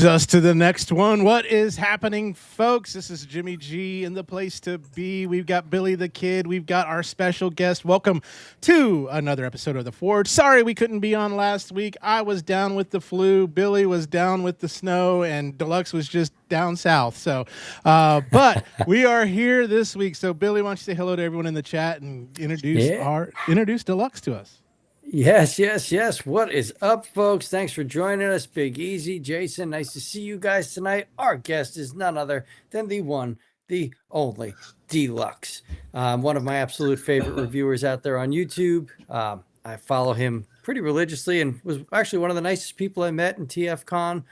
Us to the next one. What is happening, folks? This is Jimmy G in the place to be. We've got Billy the Kid. We've got our special guest. Welcome to another episode of The Forge. Sorry we couldn't be on last week. I was down with the flu. Billy was down with the snow, and Deluxe was just down south. So, but we are here this week. So, Billy, why don't you say hello to everyone in the chat and introduce Deluxe to us? Yes. What is up, folks? Thanks for joining us. Big Easy, Jason, nice to see you guys tonight. Our guest is none other than the one, the only Deluxe. One of my absolute favorite reviewers out there on YouTube. I follow him pretty religiously and was actually one of the nicest people I met in TFCon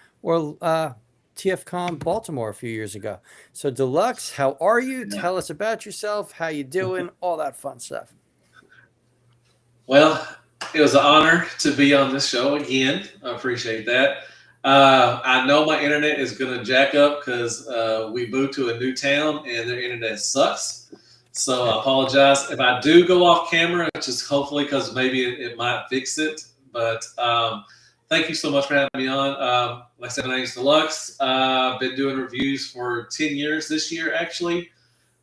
Baltimore a few years ago. So, Deluxe, how are you? Tell us about yourself, how you doing, all that fun stuff. Well, it was an honor to be on this show again. I appreciate that. I know my internet is going to jack up because we moved to a new town and their internet sucks. So I apologize. If I do go off camera, just hopefully because maybe it might fix it. But thank you so much for having me on. Like I said, my name is Deluxe. I've been doing reviews for 10 years this year, actually.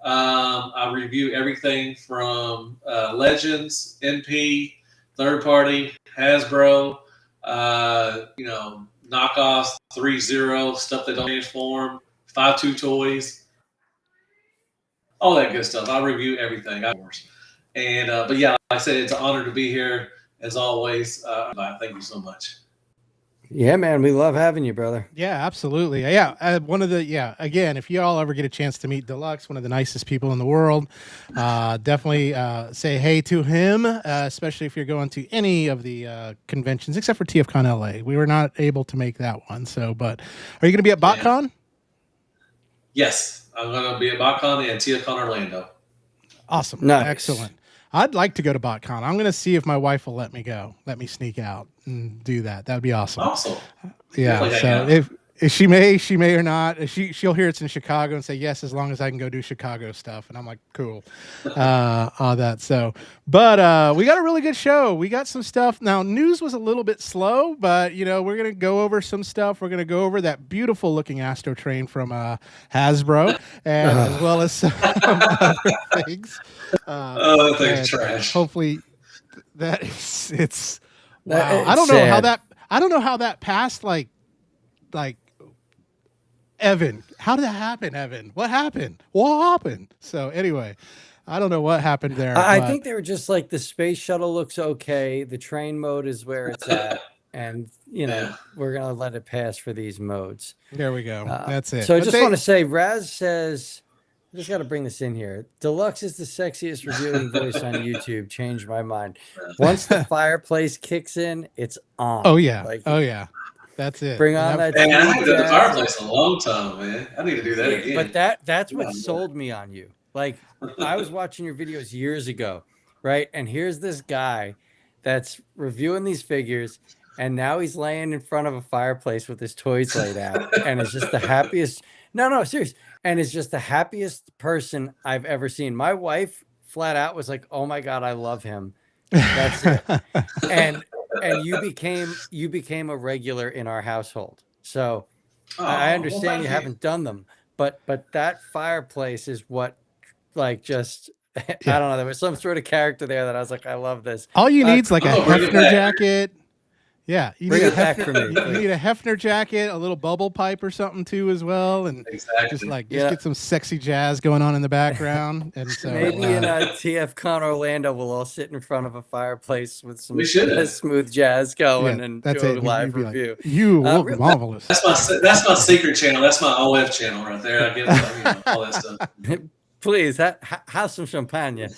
I review everything from Legends, NP, third party, Hasbro, knockoffs, 3.0, stuff that don't transform, 5.2 toys, all that good stuff. I review everything, and but yeah, like I said, it's an honor to be here as always. Thank you so much. Yeah, man, we love having you, brother. Yeah, absolutely. Yeah, again, if you all ever get a chance to meet Deluxe, one of the nicest people in the world, definitely say hey to him, especially if you're going to any of the conventions, except for TFCon LA. We were not able to make that one. So, but are you going to be at BotCon? Yeah. Yes, I'm going to be at BotCon and TFCon Orlando. Awesome. Nice. Excellent. I'd like to go to BotCon. I'm going to see if my wife will let me go. Let me sneak out and do that. That'd be awesome. Awesome. Yeah. So if she may or not. She'll hear it's in Chicago and say yes, as long as I can go do Chicago stuff. And I'm like, cool. All that. So, but we got a really good show. We got some stuff. Now, news was a little bit slow, but we're gonna go over some stuff. We're gonna go over that beautiful looking Astro train from Hasbro, and as well as some other things. That thing's trash. Hopefully, it's wow. It's I don't know how that passed. Like. Evan, how did that happen, Evan? What happened? So anyway, I don't know what happened there. I think they were just like, the space shuttle looks okay. The train mode is where it's at. And, we're going to let it pass for these modes. There we go. That's it. So I just want to say, Raz says, I just got to bring this in here. Deluxe is the sexiest reviewing voice on YouTube. Changed my mind. Once the fireplace kicks in, it's on. Oh, yeah. That's it. Bring on that. Man, I haven't done the fireplace in a long time, man. I need to do that again. But that's what sold me on you. Like, I was watching your videos years ago, right? And here's this guy that's reviewing these figures, and now he's laying in front of a fireplace with his toys laid out, and it's just the happiest. No, serious. And it's just the happiest person I've ever seen. My wife flat out was like, "Oh my God, I love him." That's it. And you became a regular in our household. So I understand you haven't done them, but that fireplace is what, like, just I don't know. There was some sort of character there that I was like, I love this. All you need's like a Hefner jacket. Yeah, you Bring need a it back Hefner, for me, you please. need a Hefner jacket, a little bubble pipe or something too as well, and Exactly. just Yeah. get some sexy jazz going on in the background. And so Maybe in TFCon Orlando, we'll all sit in front of a fireplace with some We should. smooth jazz going yeah, and that's do it. a live You'd be review. like, you look real- marvelous. That's my secret channel. That's my OF channel right there. I get all that stuff. Please have some champagne. Yes.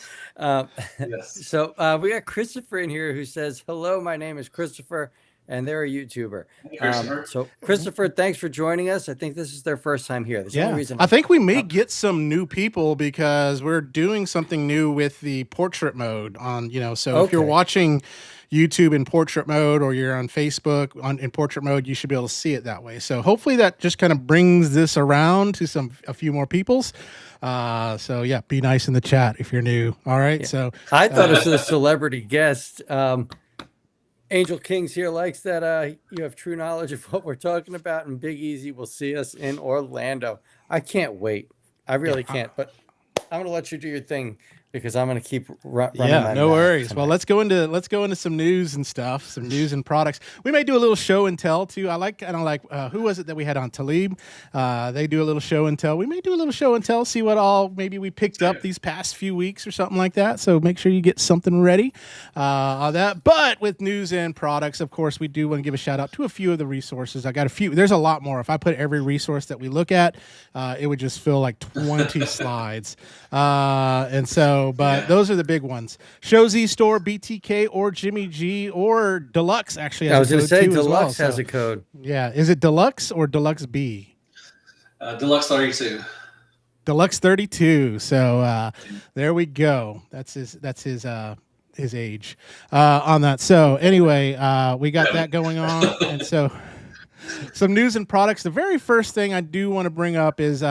So we got Christopher in here who says, "Hello, my name is Christopher, and they're a YouTuber." Hey, Christopher. So Christopher, thanks for joining us. I think this is their first time here. That's the only reason. I think we may get some new people because we're doing something new with the portrait mode on, so if you're Okay. watching YouTube in portrait mode or you're on Facebook in portrait mode, you should be able to see it that way. So hopefully that just kind of brings this around to a few more people's. So yeah, be nice in the chat if you're new. All right. Yeah. So I thought it was a celebrity guest. Angel Kings here likes that you have true knowledge of what we're talking about, and Big Easy will see us in Orlando. I can't wait. I really can't, but I'm gonna let you do your thing because I'm gonna keep running. Yeah, no worries. Tonight. Well, let's go into some news and stuff, some news and products. We may do a little show and tell too. I like who was it that we had on Talib? They do a little show and tell. We may do a little show and tell, see what all maybe we picked up these past few weeks or something like that. So make sure you get something ready on that. But with news and products, of course, we do want to give a shout out to a few of the resources. I got a few. There's a lot more. If I put every resource that we look at, it would just fill like 20 slides. And so. But those are the big ones. Show Z Store, BTK, or Jimmy G, or Deluxe actually has I was going to say as Deluxe well, has a code. Yeah. Is it Deluxe or Deluxe B? Deluxe 32. Deluxe 32. So there we go. That's his age on that. So anyway, we got that going on. And so some news and products. The very first thing I do want to bring up is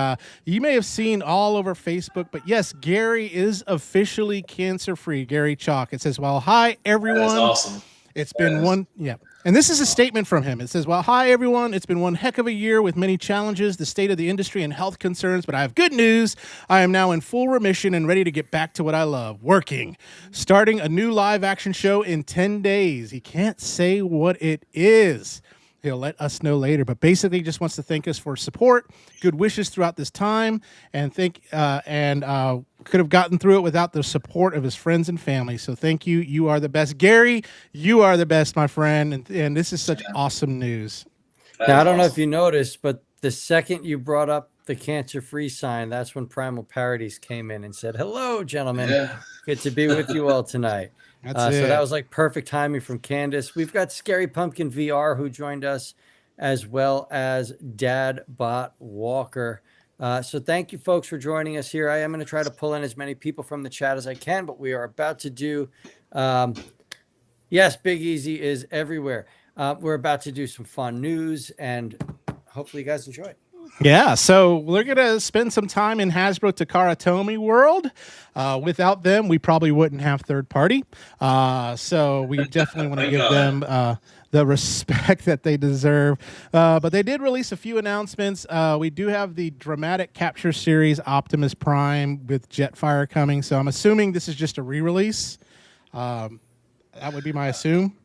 you may have seen all over Facebook, but yes, Gary is officially cancer-free. Gary Chalk. It says, "Well, hi everyone." That's awesome. It's been one, yeah. And this is a statement from him. It says, "Well, hi everyone. It's been one heck of a year with many challenges, the state of the industry, and health concerns. But I have good news. I am now in full remission and ready to get back to what I love, working. Starting a new live action show in 10 days. He can't say what it is. He'll let us know later, but basically just wants to thank us for support, good wishes throughout this time, and could have gotten through it without the support of his friends and family. So thank you. You are the best. Gary, you are the best, my friend. And this is such awesome news." Now, I don't know if you noticed, but the second you brought up the cancer-free sign, that's when Primal Parodies came in and said, "Hello, gentlemen. Yeah. Good to be with you all tonight." That's it. So that was like perfect timing from Candace. We've got Scary Pumpkin VR who joined us, as well as Dad Bot Walker. So thank you, folks, for joining us here. I am going to try to pull in as many people from the chat as I can, but we are about to do. Yes, Big Easy is everywhere. We're about to do some fun news, and hopefully you guys enjoy it. Yeah, so we're going to spend some time in Hasbro Takara Tomy world. Without them, we probably wouldn't have third party. So we definitely want to give them the respect that they deserve. But they did release a few announcements. We do have the dramatic capture series Optimus Prime with Jetfire coming. So I'm assuming this is just a re-release. That would be my assume.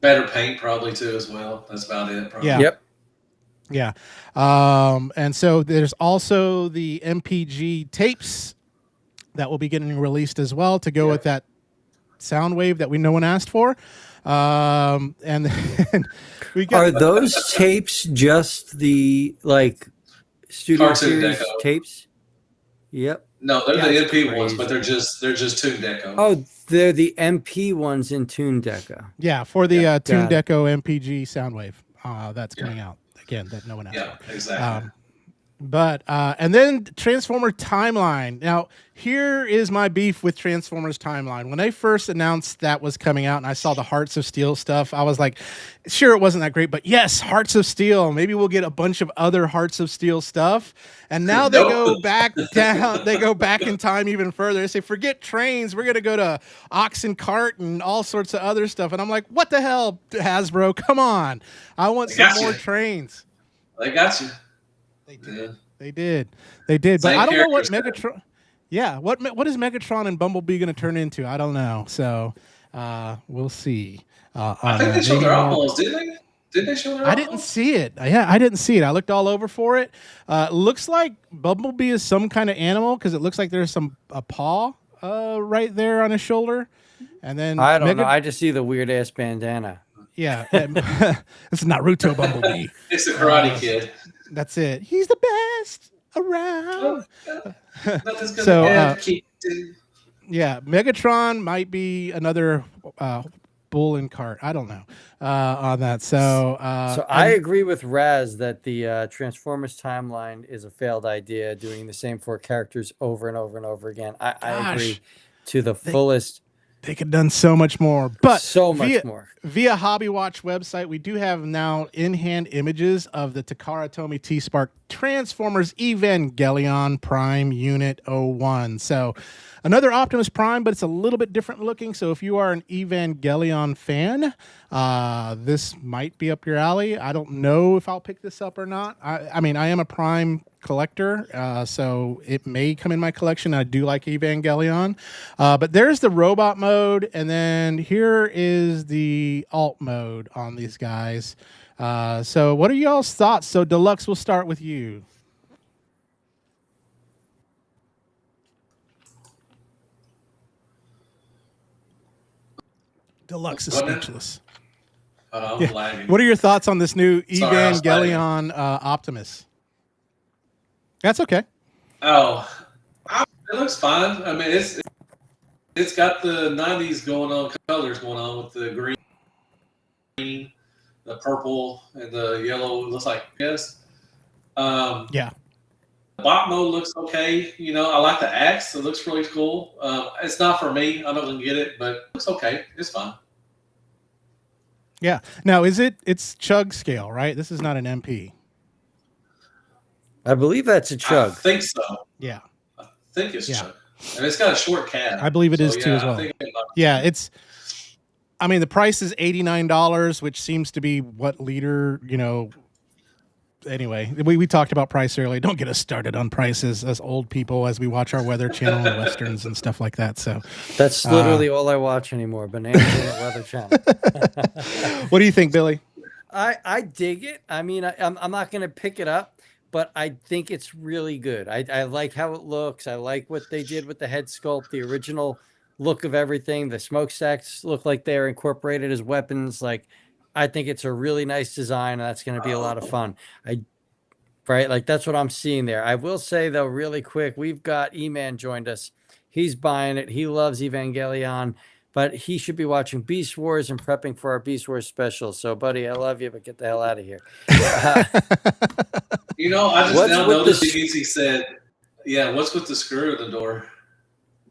Better paint probably too as well. That's about it. Probably. Yeah. Yep. Yeah. And so there's also the MPG tapes that will be getting released as well to go with that sound wave that no one asked for. And then we got. Are those tapes just the studio Cartoon series Deco. tapes? Yep. No, they're the That's MP ones, crazy. but they're just Toon Deco. Oh, they're the MP ones in Toon Deca. Yeah, for the Toon got it. Deco MPG Soundwave that's coming out again that no one asked Yeah, for. exactly. But and then Transformer Timeline. Now, here is my beef with Transformers Timeline. When they first announced that was coming out and I saw the Hearts of Steel stuff, I was like, sure, it wasn't that great, but yes, Hearts of Steel. Maybe we'll get a bunch of other Hearts of Steel stuff. And now they go back down. They go back in time even further. They say, forget trains. We're going to go to ox and cart and all sorts of other stuff. And I'm like, what the hell, Hasbro? Come on. I want some more trains. They got you. They did. They did. They did. But Same I don't know what characters. Megatron. Yeah, what is Megatron and Bumblebee going to turn into? I don't know. So We'll see. I think they showed their eyeballs, didn't they? Did they show their I didn't see it. Yeah, I didn't see it. I looked all over for it. Looks like Bumblebee is some kind of animal because it looks like there's a paw right there on his shoulder. And then I don't know. I just see the weird ass bandana. Yeah, it's Naruto Bumblebee. It's the Karate Kid. That's it. He's the best around. Nothing's gonna keep. Yeah, Megatron might be another bull in cart. I don't know on that. So I agree with Raz that the Transformers timeline is a failed idea, doing the same 4 characters over and over and over again. I agree to the fullest. They could have done so much more, but so much more. Via Hobby Watch website, we do have now in-hand images of the Takara Tomy T-Spark Transformers Evangelion Prime Unit 01. So another Optimus Prime, but it's a little bit different looking. So if you are an Evangelion fan, this might be up your alley. I don't know if I'll pick this up or not. I mean, I am a Prime collector, so it may come in my collection. I do like Evangelion, but there's the robot mode, and then here is the alt mode on these guys. So what are y'all's thoughts? So Deluxe, we'll start with you. Deluxe is speechless. Lagging. What are your thoughts on this new Evangelion Optimus? That's okay. Oh, it looks fine. I mean, it's got the 90s colors going on with the green, the purple, and the yellow. It looks like yes. Yeah. The bot mode looks okay. You know, I like the axe. It looks really cool. It's not for me. I'm not gonna get it, but it looks okay. It's fine. Yeah. Now, it's chug scale, right? This is not an MP. I believe that's a chug. I think so. Yeah. I think it's chug. And it's got a short cab. I believe it is too as well. Yeah, I mean, the price is $89, which seems to be what leader, anyway, we talked about price earlier. Don't get us started on prices as old people as we watch our Weather Channel and Westerns and stuff like that. So that's literally all I watch anymore. Bananas and the Weather Channel. What do you think, Billy? I dig it. I mean, I'm not going to pick it up, but I think it's really good. I like how it looks. I like what they did with the head sculpt, the original look of everything. The smokestacks look like they're incorporated as weapons. Like, I think it's a really nice design, and that's going to be a lot of fun. Right? Like, that's what I'm seeing there. I will say, though, really quick, we've got E-Man joined us. He's buying it. He loves Evangelion, but he should be watching Beast Wars and prepping for our Beast Wars special. So, buddy, I love you, but get the hell out of here. I just now noticed he said, yeah, what's with the screw in the door?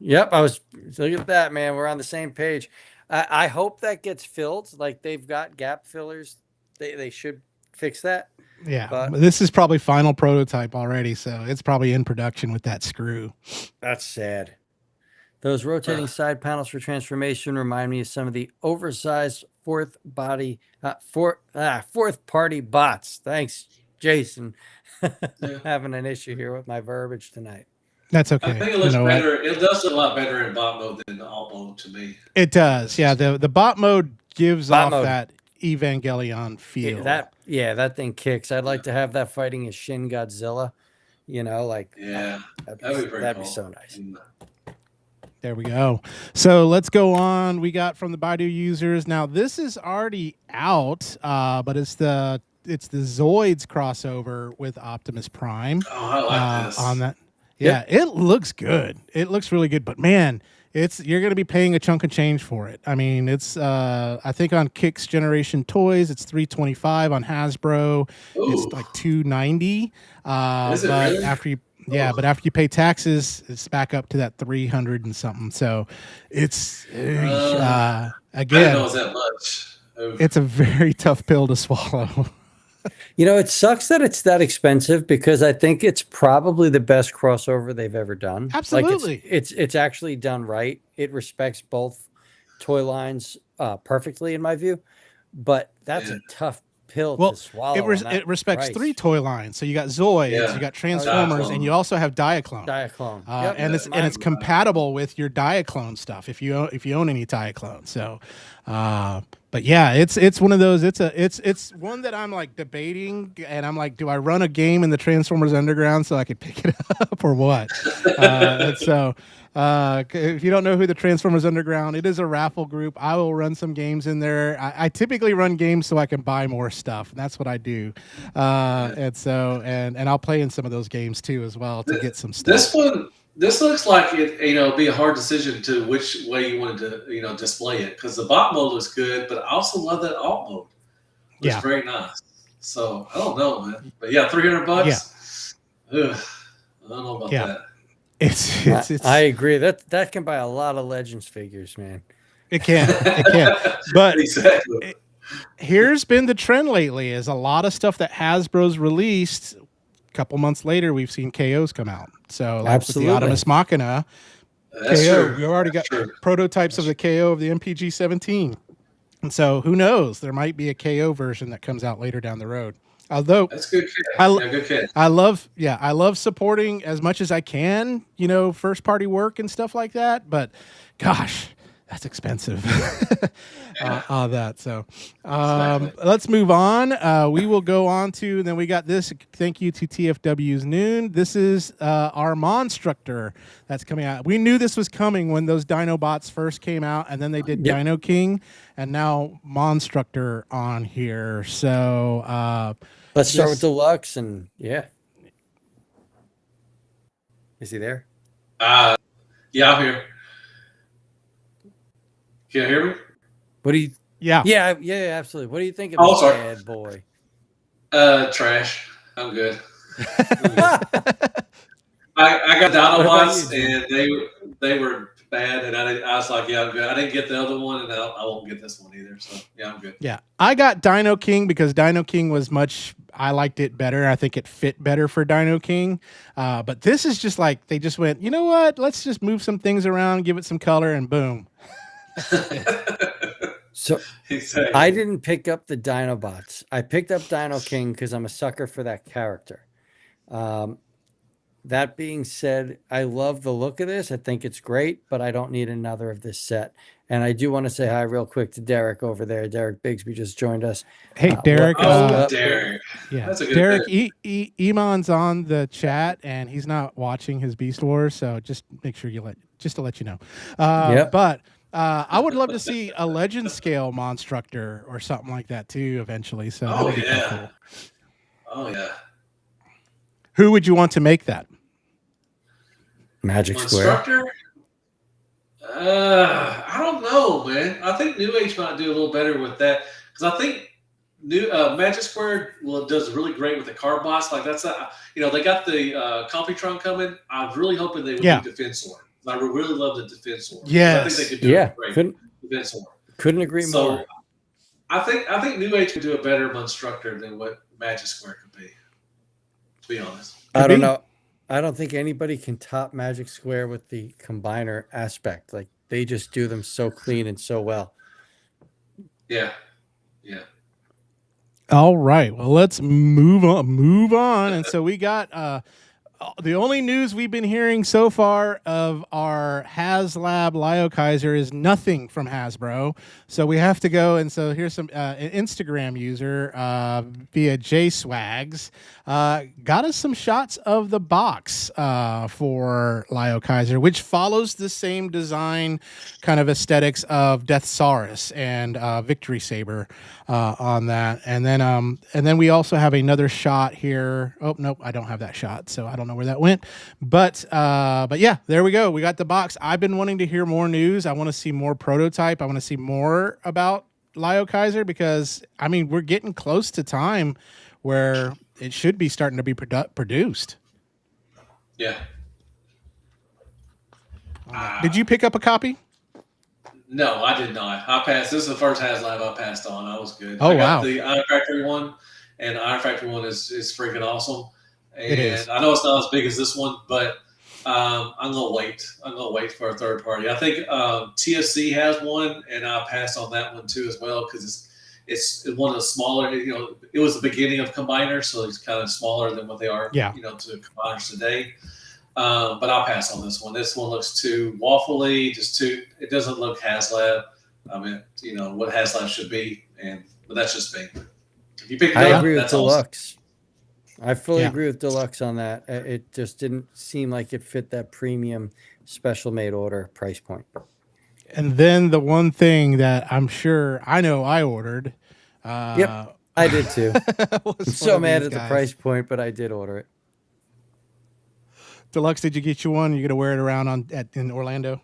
Yep, look at that, man. We're on the same page. I hope that gets filled. Like, they've got gap fillers. They should fix that. Yeah, but this is probably final prototype already, so it's probably in production with that screw. That's sad. Those rotating side panels for transformation remind me of some of the oversized fourth party bots. Thanks, Jason. Having an issue here with my verbiage tonight. That's okay. I think it looks better. It does look a lot better in bot mode than the alt mode to me. It does. Yeah, the bot mode gives off that Evangelion feel. That thing kicks. I'd like to have that fighting as Shin Godzilla. That'd be so nice. There we go. So let's go on. We got from the Baidu users. Now this is already out, but it's the Zoids crossover with Optimus Prime. Oh, I like this. On that. Yeah, It looks good. It looks really good, but man, you're going to be paying a chunk of change for it. I mean, it's I think on Kicks Generation Toys it's $325, on Hasbro it's like $290. Is it really? After you pay taxes, it's back up to that $300 and something. So it's again, I didn't know it was that much. It's a very tough pill to swallow. It sucks that it's that expensive because I think it's probably the best crossover they've ever done. Absolutely. Like it's actually done right. It respects both toy lines perfectly in my view, but that's a tough pill Well, to swallow. it respects price. 3 toy lines. So you got Zoids, Yeah. you got Transformers, Diaclone. and you also have Diaclone. Diaclone. And it's compatible with your Diaclone stuff if you own any Diaclone. So, but yeah, it's one of those. It's one that I'm like debating, and I'm like, do I run a game in the Transformers Underground so I could pick it up or what? And so. If you don't know who the Transformers Underground, it is a raffle group. I will run some games in there. I typically run games so I can buy more stuff, and that's what I do. And so, and I'll play in some of those games too as well to get some stuff. This looks like it, be a hard decision to which way you wanted to, display it, because the bot mode looks good, but I also love that alt mode. It's very nice. So I don't know, man. But yeah, $300. Yeah. Ugh, I don't know about that. It's I agree. That can buy a lot of Legends figures, man. It can. But exactly. Here's been the trend lately: is a lot of stuff that Hasbro's released. A couple months later, we've seen KOs come out. So, like with the Optimus Machina, That's KO, true. we already got prototypes of the KO of the MPG-17, and so who knows? There might be a KO version that comes out later down the road. Although that's good. Good kid. I love supporting as much as I can, first party work and stuff like that. But gosh, that's expensive. All that. So let's move on. We will go on to, and then we got this. Thank you to TFW's Noon. This is our Monstructor that's coming out. We knew this was coming when those Dinobots first came out, and then they did Dino King, and now Monstructor on here. So let's start with Deluxe, and is he there? Yeah, I'm here. Can you hear me? What do you? Yeah, absolutely. What do you think of this bad boy? Trash. I'm good. I got Dinobots, and they were bad, and I was like, yeah, I'm good. I didn't get the other one, and I won't get this one either. So yeah, I'm good. Yeah, I got Dino King because Dino King was I liked it better. I think it fit better for Dino King. But this is just like they just went, you know what? Let's just move some things around, give it some color, and boom. So exactly. I didn't pick up the Dinobots. I picked up Dino King because I'm a sucker for that character. That being said, I love the look of this. I think it's great, but I don't need another of this set. And I do want to say hi real quick to Derek over there. Derek Bigsby just joined us. Hey, Derek. Derek. Yeah, that's a good Derek. Iman's on the chat, and he's not watching his Beast Wars, so just make sure to let you know. But I would love to see a Legend scale Monstructor or something like that too eventually. So that would be cool. Oh yeah. Who would you want to make that? Magic Square. Monstructor? I don't know, man. I think New Age might do a little better with that, because I think Magic Square does really great with the card bots. Like that's they got the Computron coming. I'm really hoping they would do Defensor. I really love the Defensor. Yes. I think they could do a great Defensor. Couldn't agree more. I think New Age could do a better Monstructor than what Magic Square could be. To be honest, I don't know. I don't think anybody can top Magic Square with the combiner aspect. Like they just do them so clean and so well. Yeah. All right. Well, let's move on. And so we got the only news we've been hearing so far of our HasLab Lyokaiser is nothing from Hasbro. So we have to go. And so here's some an Instagram user via JSwags got us some shots of the box for Lyokaiser, which follows the same design kind of aesthetics of Deathsaurus and Victory Saber on that. And then we also have another shot here. Oh, nope, I don't have that shot. So I don't know where that went, but yeah, there we go. We got the box. I've been wanting to hear more news. I want to see more prototype. I want to see more about Lyokaiser, because I mean, we're getting close to time where it should be starting to be produced. Yeah. Did you pick up a copy? No, I did not. I passed. This is the first HasLab I passed on. I was good. Oh, I got wow. the Iron Factory one, and the Iron Factory one is freaking awesome. And it is. I know it's not as big as this one, but I'm gonna wait. I'm gonna wait for a third party. I think TFC has one, and I passed on that one too as well, because it's one of the smaller. It was the beginning of combiners, so it's kind of smaller than what they are. Yeah. To combiners today. But I'll pass on this one. This one looks too waffly, it doesn't look HasLab. I mean, what HasLab should be, but that's just me. If you pick it I up, agree with that's awesome. Deluxe. I fully agree with Deluxe on that. It just didn't seem like it fit that premium special made order price point. And then the one thing that I'm sure I know I ordered. Yep, I did too. I'm so mad at the price point, but I did order it. Deluxe, did you get you one? You gonna wear it around in Orlando?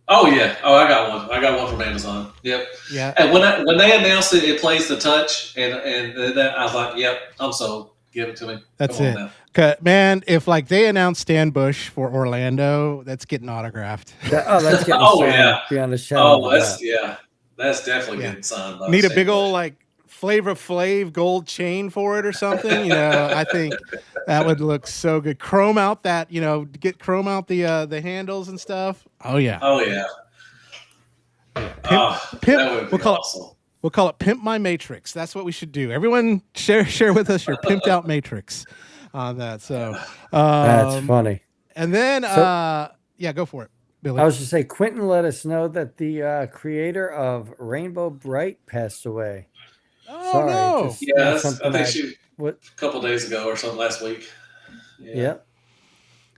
Oh yeah. Oh, I got one. I got one from Amazon. Yep. Yeah. And when they announced it plays the touch, and that I was like, yep, I'm sold. Give it to me. That's it. Man, if like they announced Stan Bush for Orlando, that's getting autographed. That's getting signed beyond a shadow. That's definitely getting signed. By Need a Stan big Bush. old like Flavor Flav gold chain for it or something. I think that would look so good. Chrome out that get chrome out the handles and stuff. Oh yeah. Oh yeah. Pimp. We'll call it Pimp My Matrix. That's what we should do. Everyone share with us your pimped out matrix on that. So that's funny. And then go for it, Billy. I was just say Quentin let us know that the creator of Rainbow Bright passed away. Oh Sorry, no! Yeah, I think she a couple days ago or something last week. Yeah.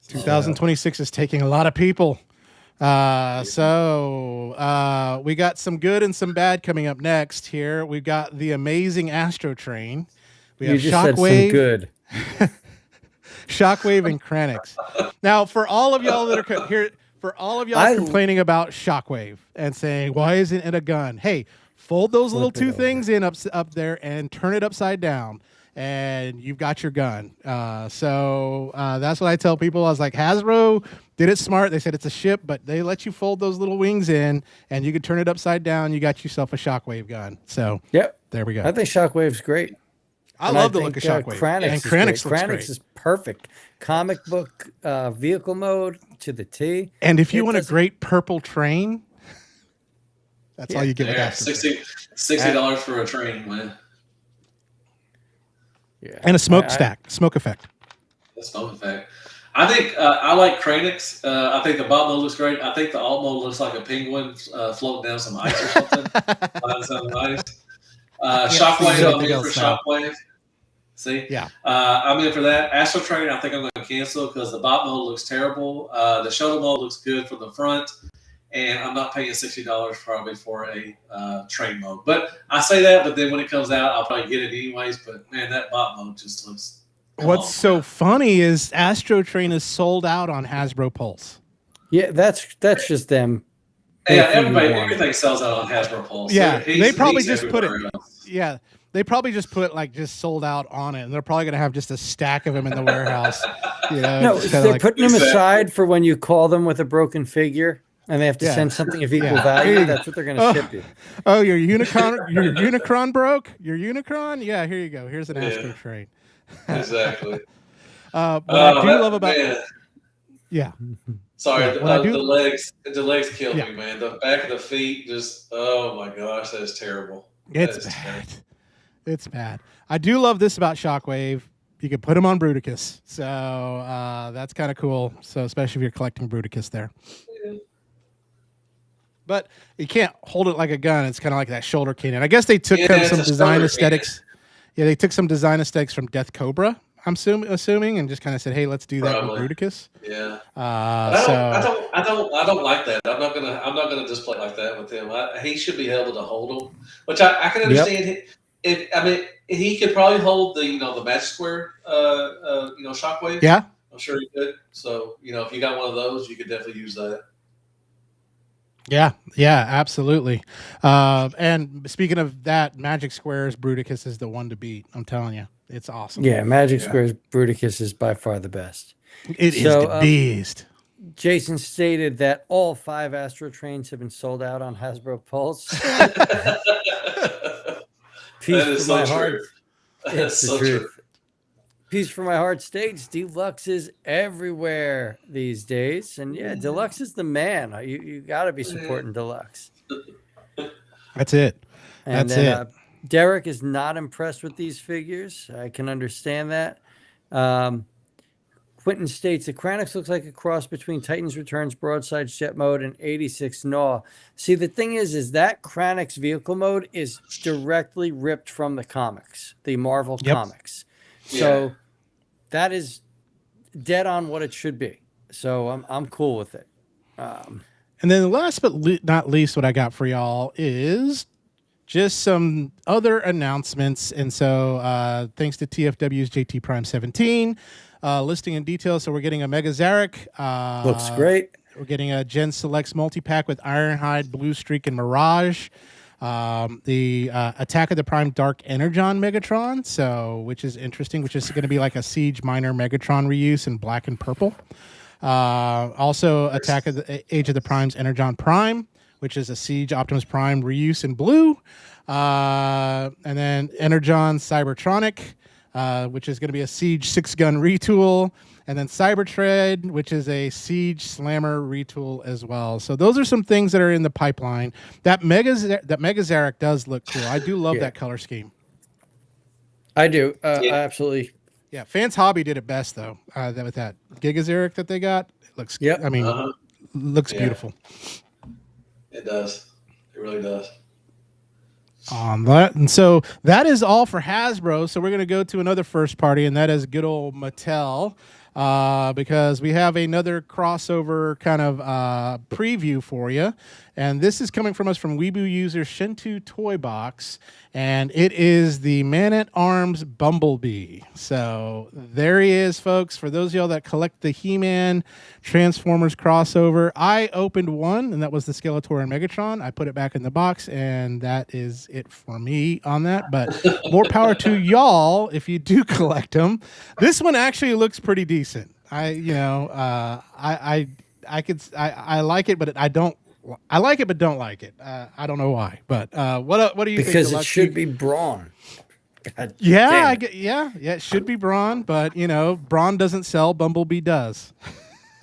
2026 is taking a lot of people. So we got some good and some bad coming up next here. We've got the amazing Astro Train. We have Shockwave. Good. Shockwave and Kranix. Now, for all of y'all that are here, complaining about Shockwave and saying, why isn't it a gun? Hey, fold those little two things in up there and turn it upside down, and you've got your gun. So that's what I tell people. I was like, Hasbro did it smart. They said it's a ship, but they let you fold those little wings in, and you can turn it upside down. You got yourself a Shockwave gun. So there we go. I think Shockwave's great. I love the look of Shockwave. Kranix is perfect. Comic book vehicle mode to the T. And if you want a great purple train, that's all you get with Astro. $60 for a train, man. Yeah. And a smoke effect. The smoke effect. I think I like Kranix. I think the bot mode looks great. I think the alt mode looks like a penguin floating down some ice or something. Shockwave, I'm in for Shockwave. See? Yeah. I'm in for that. Astro Train, I think I'm going to cancel because the bot mode looks terrible. The shuttle mode looks good from the front. And I'm not paying $60 probably for a train mode. But I say that, but then when it comes out, I'll probably get it anyways. But, man, that bot mode just looks... What's so funny is Astro Train is sold out on Hasbro Pulse. Yeah, that's just them. Yeah, everything sells out on Hasbro Pulse. Yeah, they probably just put it... Yeah, they probably just put just sold out on it, and they're probably gonna have just a stack of them in the warehouse. No, they're putting them aside for when you call them with a broken figure, and they have to send something of equal value. That's what they're gonna ship you. Oh, your Unicron broke. Your Unicron. Yeah, here you go. Here's an Astro Train. Exactly. What I do love about Sorry, the legs killed me, man. The back of the feet just oh my gosh, that's terrible. It's bad. It's bad. I do love this about Shockwave. You can put him on Bruticus. So that's kind of cool. So especially if you're collecting Bruticus there. Yeah. But you can't hold it like a gun. It's kind of like that shoulder cannon. I guess they took some design aesthetics. Yeah, they took some design aesthetics from Death Cobra, I'm assuming, and just kind of said, "Hey, let's do that with Bruticus." Yeah. I don't like that. I'm not gonna display like that with him. He should be able to hold them, which I can understand. Yep. He could probably hold the Magic Square Shockwave. Yeah, I'm sure he could. So if you got one of those, you could definitely use that. Yeah, absolutely. And speaking of that, Magic Square's Bruticus is the one to beat. I'm telling you, it's awesome. Yeah, Magic Square's Bruticus is by far the best. It is the beast. Jason stated that all 5 Astro Trains have been sold out on Hasbro Pulse. That is so true. It's the truth. Piece for my heart states Deluxe is everywhere these days, and Deluxe is the man. You got to be supporting Deluxe. That's it. And That's it. Derek is not impressed with these figures. I can understand that. Quentin states the Kranix looks like a cross between Titans Returns Broadside Jet Mode and 86 Gnaw. See, the thing is that Kranix vehicle mode is directly ripped from the comics, the Marvel comics. So that is dead on what it should be. So I'm cool with it. And then last but not least, what I got for y'all is just some other announcements. And so thanks to TFW's JT Prime 17, listing and details. So we're getting a Mega Zarek. Looks great. We're getting a Gen Selects multi-pack with Ironhide, Blue Streak, and Mirage. The Attack of the Prime Dark Energon Megatron, so which is interesting, which is going to be like a Siege Minor Megatron reuse in black and purple. Also, Attack of the Age of the Primes Energon Prime, which is a Siege Optimus Prime reuse in blue. And then Energon Cybertronic, which is going to be a Siege 6-gun retool. And then Cybertread, which is a Siege Slammer retool as well. So those are some things that are in the pipeline. That Mega Zarek does look cool. I do love that color scheme. I do. I absolutely. Yeah, Fans Hobby did it best though. With that Giga Zarek that they got, it looks. Yep. I mean, looks beautiful. It does. It really does. On that, and so that is all for Hasbro. So we're going to go to another first party, and that is good old Mattel. Because we have another crossover kind of preview for you. And this is coming from us from Weeboo user Shintu Toy Box. And it is the Man-at-Arms Bumblebee. So there he is, folks. For those of y'all that collect the He-Man Transformers crossover, I opened one, and that was the Skeletor and Megatron. I put it back in the box, and that is it for me on that. But more power to y'all if you do collect them. This one actually looks pretty decent. I like it, but I don't. I like it, but don't like it. I don't know why. But what do you think? Because it should be Brawn. Yeah, it should be Brawn, but Brawn doesn't sell. Bumblebee does.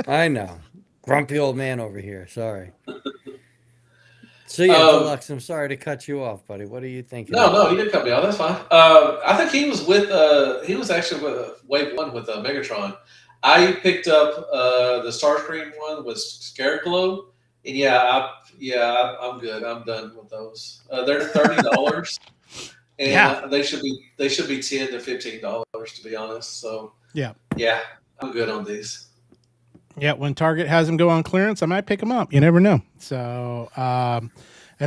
I know, grumpy old man over here. Sorry. So Deluxe, I'm sorry to cut you off, buddy. What are you thinking? No, he didn't cut me off. That's fine. I think he was with. He was actually with Wave 1 with Megatron. I picked up the Starscream one with Scareglow, and I'm good. I'm done with those. They're $30, and they should be $10 to $15 to be honest. So yeah, I'm good on these. Yeah, when Target has them go on clearance, I might pick them up. You never know. So, and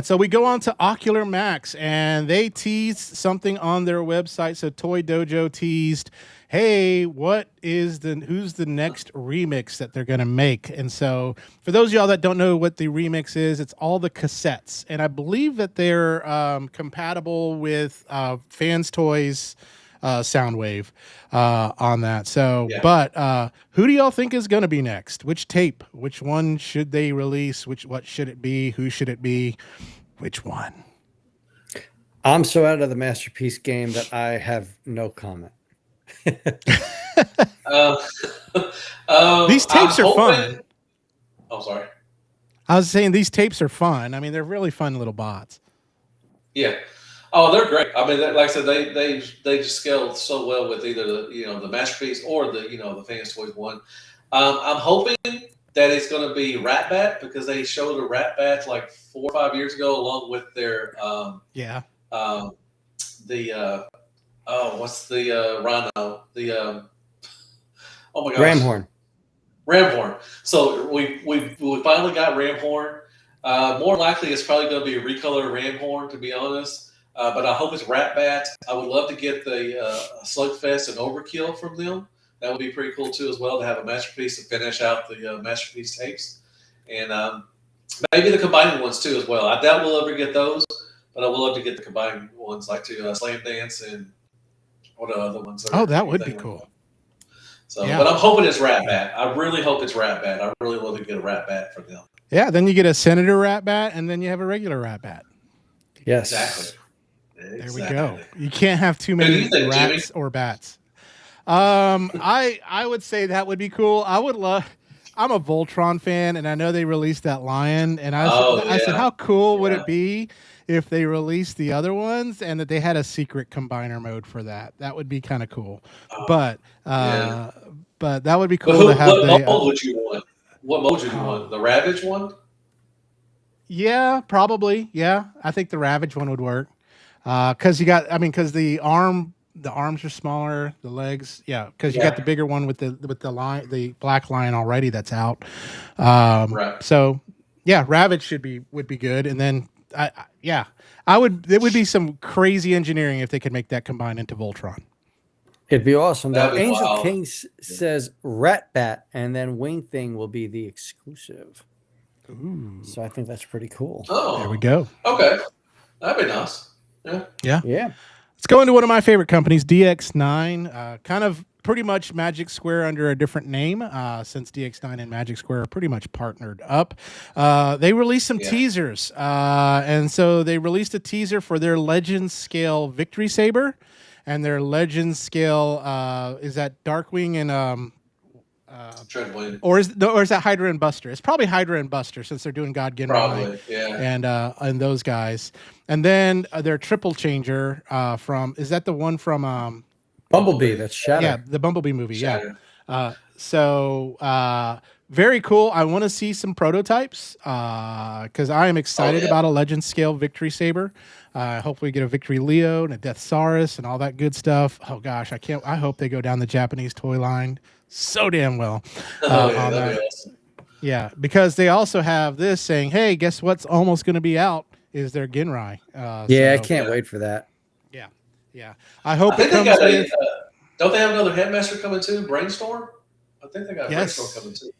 so we go on to Ocular Max, and they teased something on their website. So Toy Dojo teased, hey, who's the next remix that they're going to make? And so for those of y'all that don't know what the remix is, it's all the cassettes. And I believe that they're compatible with Fans Toys Soundwave on that. So, but who do y'all think is going to be next? Which tape? Which one should they release? What should it be? Who should it be? Which one? I'm so out of the Masterpiece game that I have no comment. These tapes are fun. Oh, sorry. I was saying these tapes are fun. I mean, they're really fun little bots. Yeah. Oh, they're great. I mean, like I said, they just scaled so well with either the Masterpiece or the Fans Toys one. I'm hoping that it's going to be Ratbat because they showed a Ratbat like 4 or 5 years ago, along with their what's the Rhino? The oh my gosh, Ramhorn. So we finally got Ramhorn. More likely, it's probably going to be a recolor Ramhorn, to be honest. But I hope it's Ratbat. I would love to get the Slugfest and Overkill from them. That would be pretty cool too, as well, to have a Masterpiece to finish out the Masterpiece tapes, and maybe the combining ones too, as well. I doubt we'll ever get those, but I would love to get the combining ones, like to Slam Dance and what are other ones? That would be cool. So, but I'm hoping it's Ratbat. I really hope it's Ratbat. I really love to get a Ratbat for them. Yeah, then you get a Senator Ratbat, and then you have a regular Ratbat. Yes, exactly. There we go. You can't have too many rats or bats. I would say that would be cool. I'm a Voltron fan, and I know they released that lion, and I said, how cool would it be if they released the other ones and that they had a secret combiner mode for that. That would be kind of cool. But yeah. but that would be But cool to have. what mold would you want? What mold would you want? The Ravage one? Yeah, probably. Yeah, I think the Ravage one would work. Because you got, I mean, because the arms are smaller, the legs, yeah. Because you got the bigger one with the line, the black line already that's out. Right. So yeah, Ravage would be good, and then I would. It would be some crazy engineering if they could make that combine into Voltron. It'd be awesome. Now, That'd be Angel wild. King says Rat Bat, and then Wing Thing will be the exclusive. Ooh. So I think that's pretty cool. Oh, There we go. Okay, that'd be nice. Yeah. Yeah. Let's go into one of my favorite companies, DX9. Kind of pretty much Magic Square under a different name, since DX9 and Magic Square are pretty much partnered up. They released some teasers. And so they released a teaser for their Legend Scale Victory Saber and their Legend Scale, is that Darkwing and... Treadway. or is that Hydra and Buster? It's probably Hydra and Buster since they're doing God Ginrai. Probably, yeah. And those guys, and then their triple changer from, is that the one from Bumblebee, that's Shadow. yeah, the Bumblebee movie. Shadow. Yeah. So very cool. I want to see some prototypes because I am excited about a Legend Scale Victory Saber. Hopefully get a Victory Leo and a Death Saurus and all that good stuff. Oh gosh, I hope they go down the Japanese toy line so damn well. On that. Awesome. Yeah, because they also have this saying, "Hey, guess what's almost going to be out is their Ginrai." I can't wait for that. Yeah. I hope I think it they comes got with. don't they have another Headmaster coming too? Brainstorm? I think they got a Brainstorm coming too.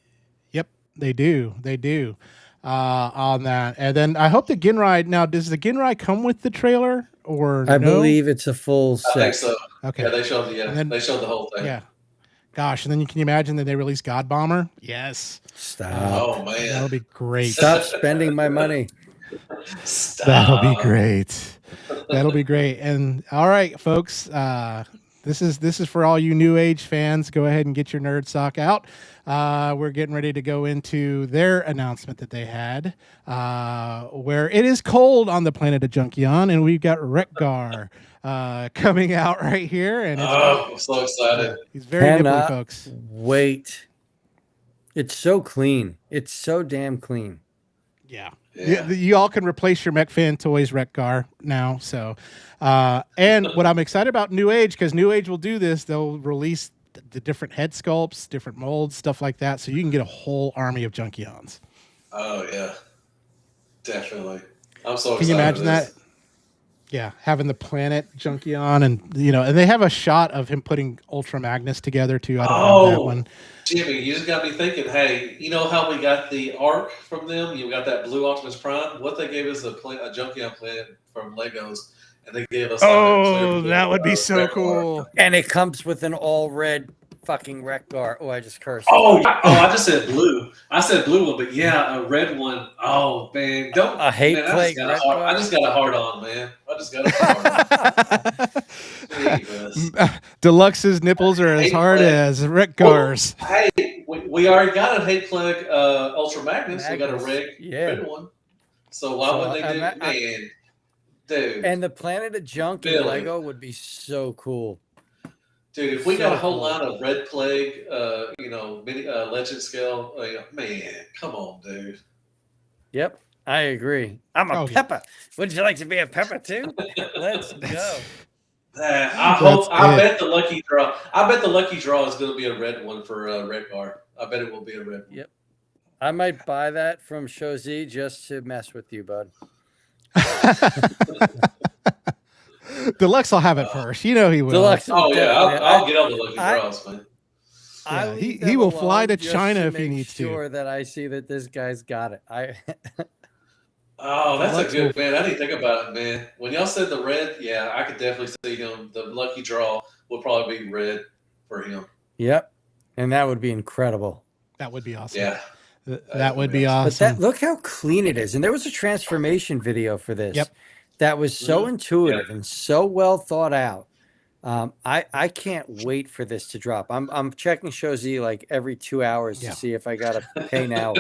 Yep, they do. They do. On that, and then I hope the Ginrai. Now, does the Ginrai come with the trailer or I no? believe it's a full set. I think so. Okay. Yeah, they showed they showed the whole thing. Yeah. Gosh, and then can you imagine that they release God Bomber? Yes. Stop. Oh man, That'll be great. Stop spending my money. Stop. That'll be great. That'll be great. And all right, folks, this is for all you New Age fans. Go ahead and get your nerd sock out. We're getting ready to go into their announcement that they had, where it is cold on the planet of Junkion, and we've got Rekgar coming out right here. And I'm so excited. He's very nipply, folks. Wait. It's so clean. It's so damn clean. Yeah. You all can replace your Mech Fan Toys Rekgar now. So, and what I'm excited about New Age, because New Age will do this, they'll release the different head sculpts, different molds, stuff like that. So you can get a whole army of Junkions. Oh yeah, definitely. I'm so excited. Can you imagine that? Yeah, having the planet Junkion, and and they have a shot of him putting Ultra Magnus together too. I don't know that one. Jimmy, you just got me thinking. Hey, you know how we got the Ark from them? You got that blue Optimus Prime. What they gave us a Junkion planet from Legos, and they gave us. That would be so cool. And it comes with an all red fucking Rekgar. Oh, I just cursed. I just said blue. I said blue one, but yeah, a red one. Oh man, don't a hate plague. I just got a hard on, man. I just got a hard on. Deluxe's nipples are as hard as Rekgar's. Well, hey, we already got a hate plague Ultra Magnus. We got a red one. So why would they do man? Dude. And the Planet of Junk in Lego would be so cool. Dude, if we got a whole line of Red Plague, mini Legend Scale, man, come on, dude. Yep, I agree. I'm a Peppa. Would you like to be a Peppa too? Let's go. I bet the lucky draw. I bet the lucky draw is going to be a red one for Rekgar. I bet it will be a red one. Yep. I might buy that from Shozi just to mess with you, bud. Deluxe will have it first. You know he will. Deluxe I'll get all the lucky draws, man. He will fly to China if he needs to. Sure that I see that this guy's got it. Oh, that's a good man. I didn't think about it, man. When y'all said the red, yeah, I could definitely see him. The lucky draw will probably be red for him. Yep, and that would be incredible. That would be awesome. Yeah, that would be awesome. But look how clean it is. And there was a transformation video for this. Yep. That was so intuitive and so well thought out. I can't wait for this to drop. I'm checking Shozi like every 2 hours to see if I got to pay now.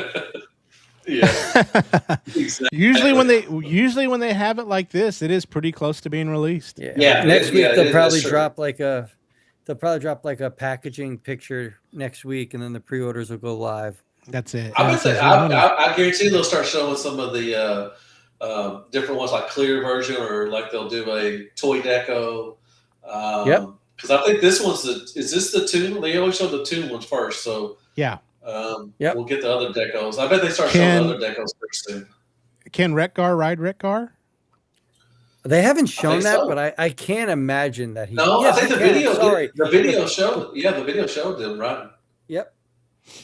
Yeah, exactly. Usually when they have it like this, it is pretty close to being released. Yeah. Next week they'll probably drop like a packaging picture next week, and then the pre-orders will go live. That's it. I guarantee they'll start showing some of the different ones, like clear version, or like they'll do a toy deco. Yep. Because I think this one's is this the tune? They always show the tune ones first, so yeah. Yep. We'll get the other decos. I bet they start showing the other decos pretty soon. Can Retgar ride Retgar? They haven't shown that, so. But I can't imagine that he. No, yes, I think the video. Sorry, the video showed. Yeah, the video showed them right. Yep.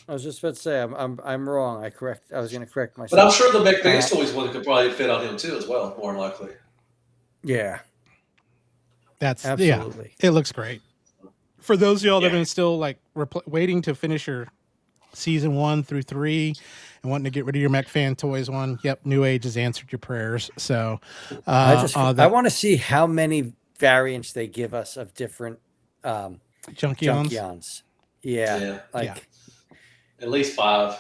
I was just about to say I'm wrong. I was going to correct myself. But I'm sure the McBase Toys one could probably fit on him too, as well. More likely. Yeah. That's absolutely. Yeah, it looks great. For those of y'all that have been still like waiting to finish your season 1 through 3 and wanting to get rid of your Mech Fan Toys one, yep, New Age has answered your prayers. So I want to see how many variants they give us of different Junkions. Yeah. At least 5.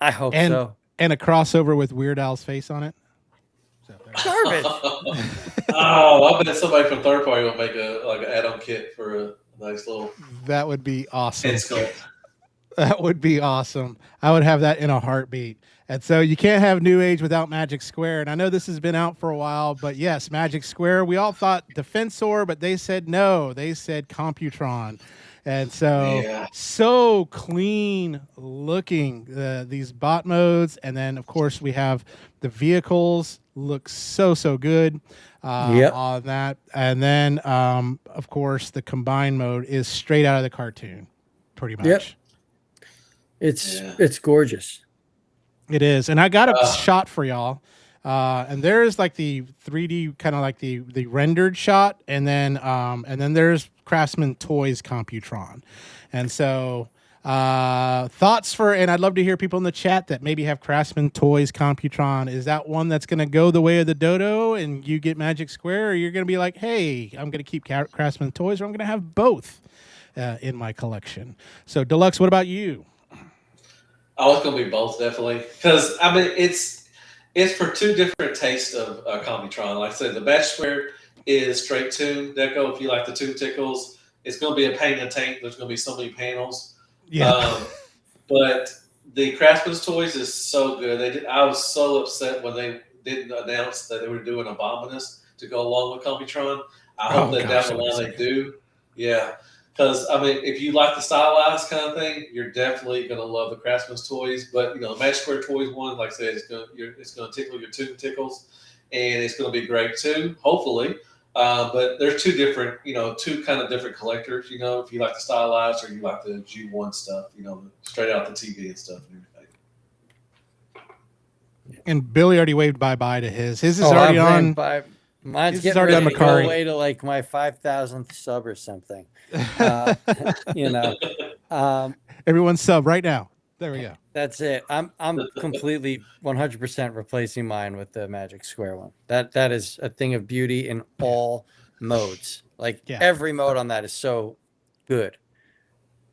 I hope so. And a crossover with Weird Al's face on it. Garbage. I bet somebody from third party will make an add-on kit for a nice little. That would be awesome. That would be awesome. I would have that in a heartbeat. And so you can't have New Age without Magic Square. And I know this has been out for a while, but yes, Magic Square. We all thought Defensor, but they said no. They said Computron. And so clean looking, these bot modes. And then, of course, we have the vehicles look so good on that. And then, of course, the combined mode is straight out of the cartoon, pretty much. Yep. It's gorgeous. It is. And I got a shot for y'all. And there's like the 3D, kind of like the rendered shot. And then there's Craftsman Toys Computron. And so thoughts and I'd love to hear people in the chat that maybe have Craftsman Toys Computron. Is that one that's going to go the way of the dodo and you get Magic Square, or you're going to be like, hey, I'm going to keep Craftsman Toys, or I'm going to have both in my collection? So Deluxe, what about you? Oh, it's going to be both, definitely. Because, I mean, it's for two different tastes of Computron. Like I said, the Magic Square is straight tune deco. If you like the tune tickles, it's going to be a paint and tank. There's going to be so many panels. Yeah. But the Craftsman's Toys is so good. I was so upset when they didn't announce that they were doing Abominus to go along with Computron. I hope that down the line they do. Yeah. Because, I mean, if you like the stylized kind of thing, you're definitely going to love the Craftsman's Toys. But, the Magic Square Toys one, like I said, it's going to tickle your tune tickles. And it's going to be great, too, hopefully. But there's two kind of different collectors, if you like the stylized or you like the G1 stuff, straight out the TV and stuff and everything. And Billy already waved bye-bye to his. His is already on. Mine's getting ready to go away to like my 5,000th sub or something. Everyone sub right now. There we go. That's it. I'm completely 100% replacing mine with the Magic Square one. That is a thing of beauty in all modes. Every mode on that is so good.